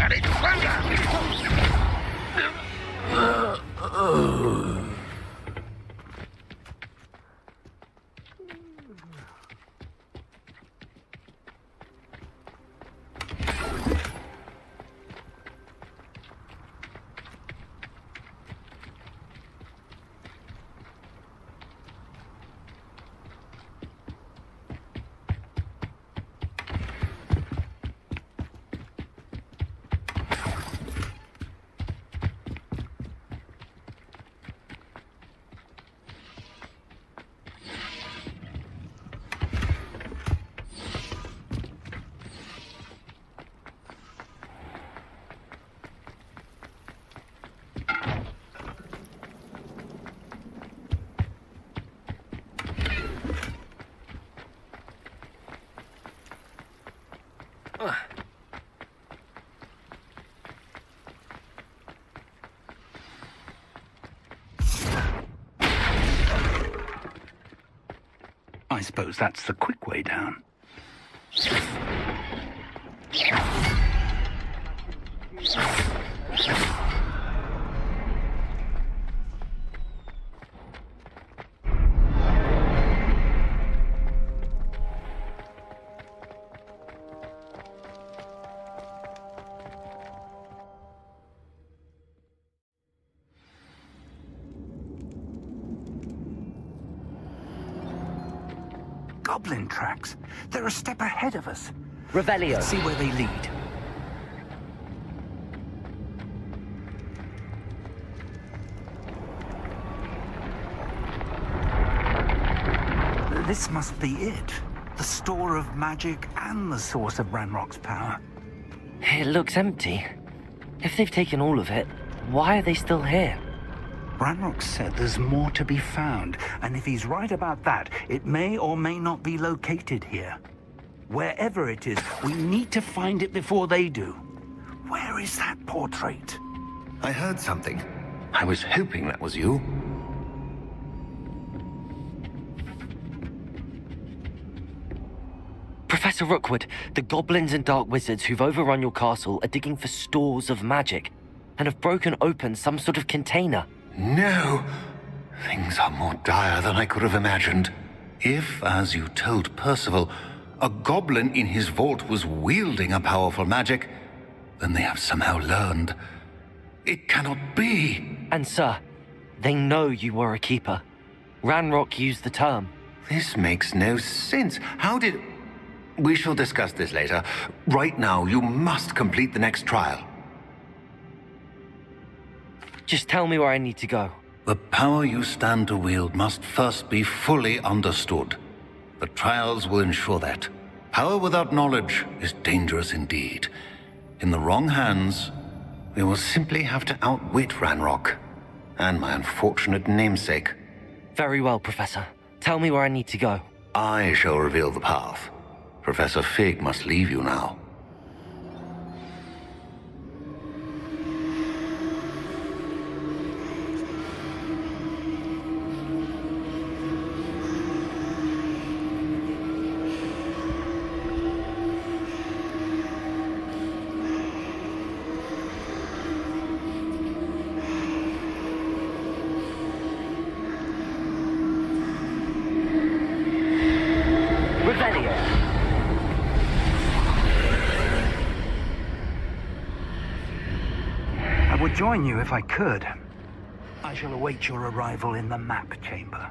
And it's I suppose that's the quick way down. Goblin tracks. They're a step ahead of us. Revelio. Let's see where they lead. This must be it. The store of magic and the source of Ranrock's power. It looks empty. If they've taken all of it, why are they still here? Ranrock said there's more to be found, and if he's right about that, it may or may not be located here. Wherever it is, we need to find it before they do. Where is that portrait? I heard something. I was hoping that was you. Professor Rookwood, the goblins and dark wizards who've overrun your castle are digging for stores of magic. and have broken open some sort of container. No! Things are more dire than I could have imagined. If, as you told Percival, a goblin in his vault was wielding a powerful magic, then they have somehow learned. It cannot be! And sir, they know you were a keeper. Ranrock used the term. This makes no sense. How did... We shall discuss this later. Right now, you must complete the next trial. Just tell me where I need to go. The power you stand to wield must first be fully understood. The trials will ensure that. Power without knowledge is dangerous indeed. In the wrong hands, we will simply have to outwit Ranrock and my unfortunate namesake. Very well, Professor. Tell me where I need to go. I shall reveal the path. Professor Fig must leave you now. I would join you if I could. I shall await your arrival in the map chamber.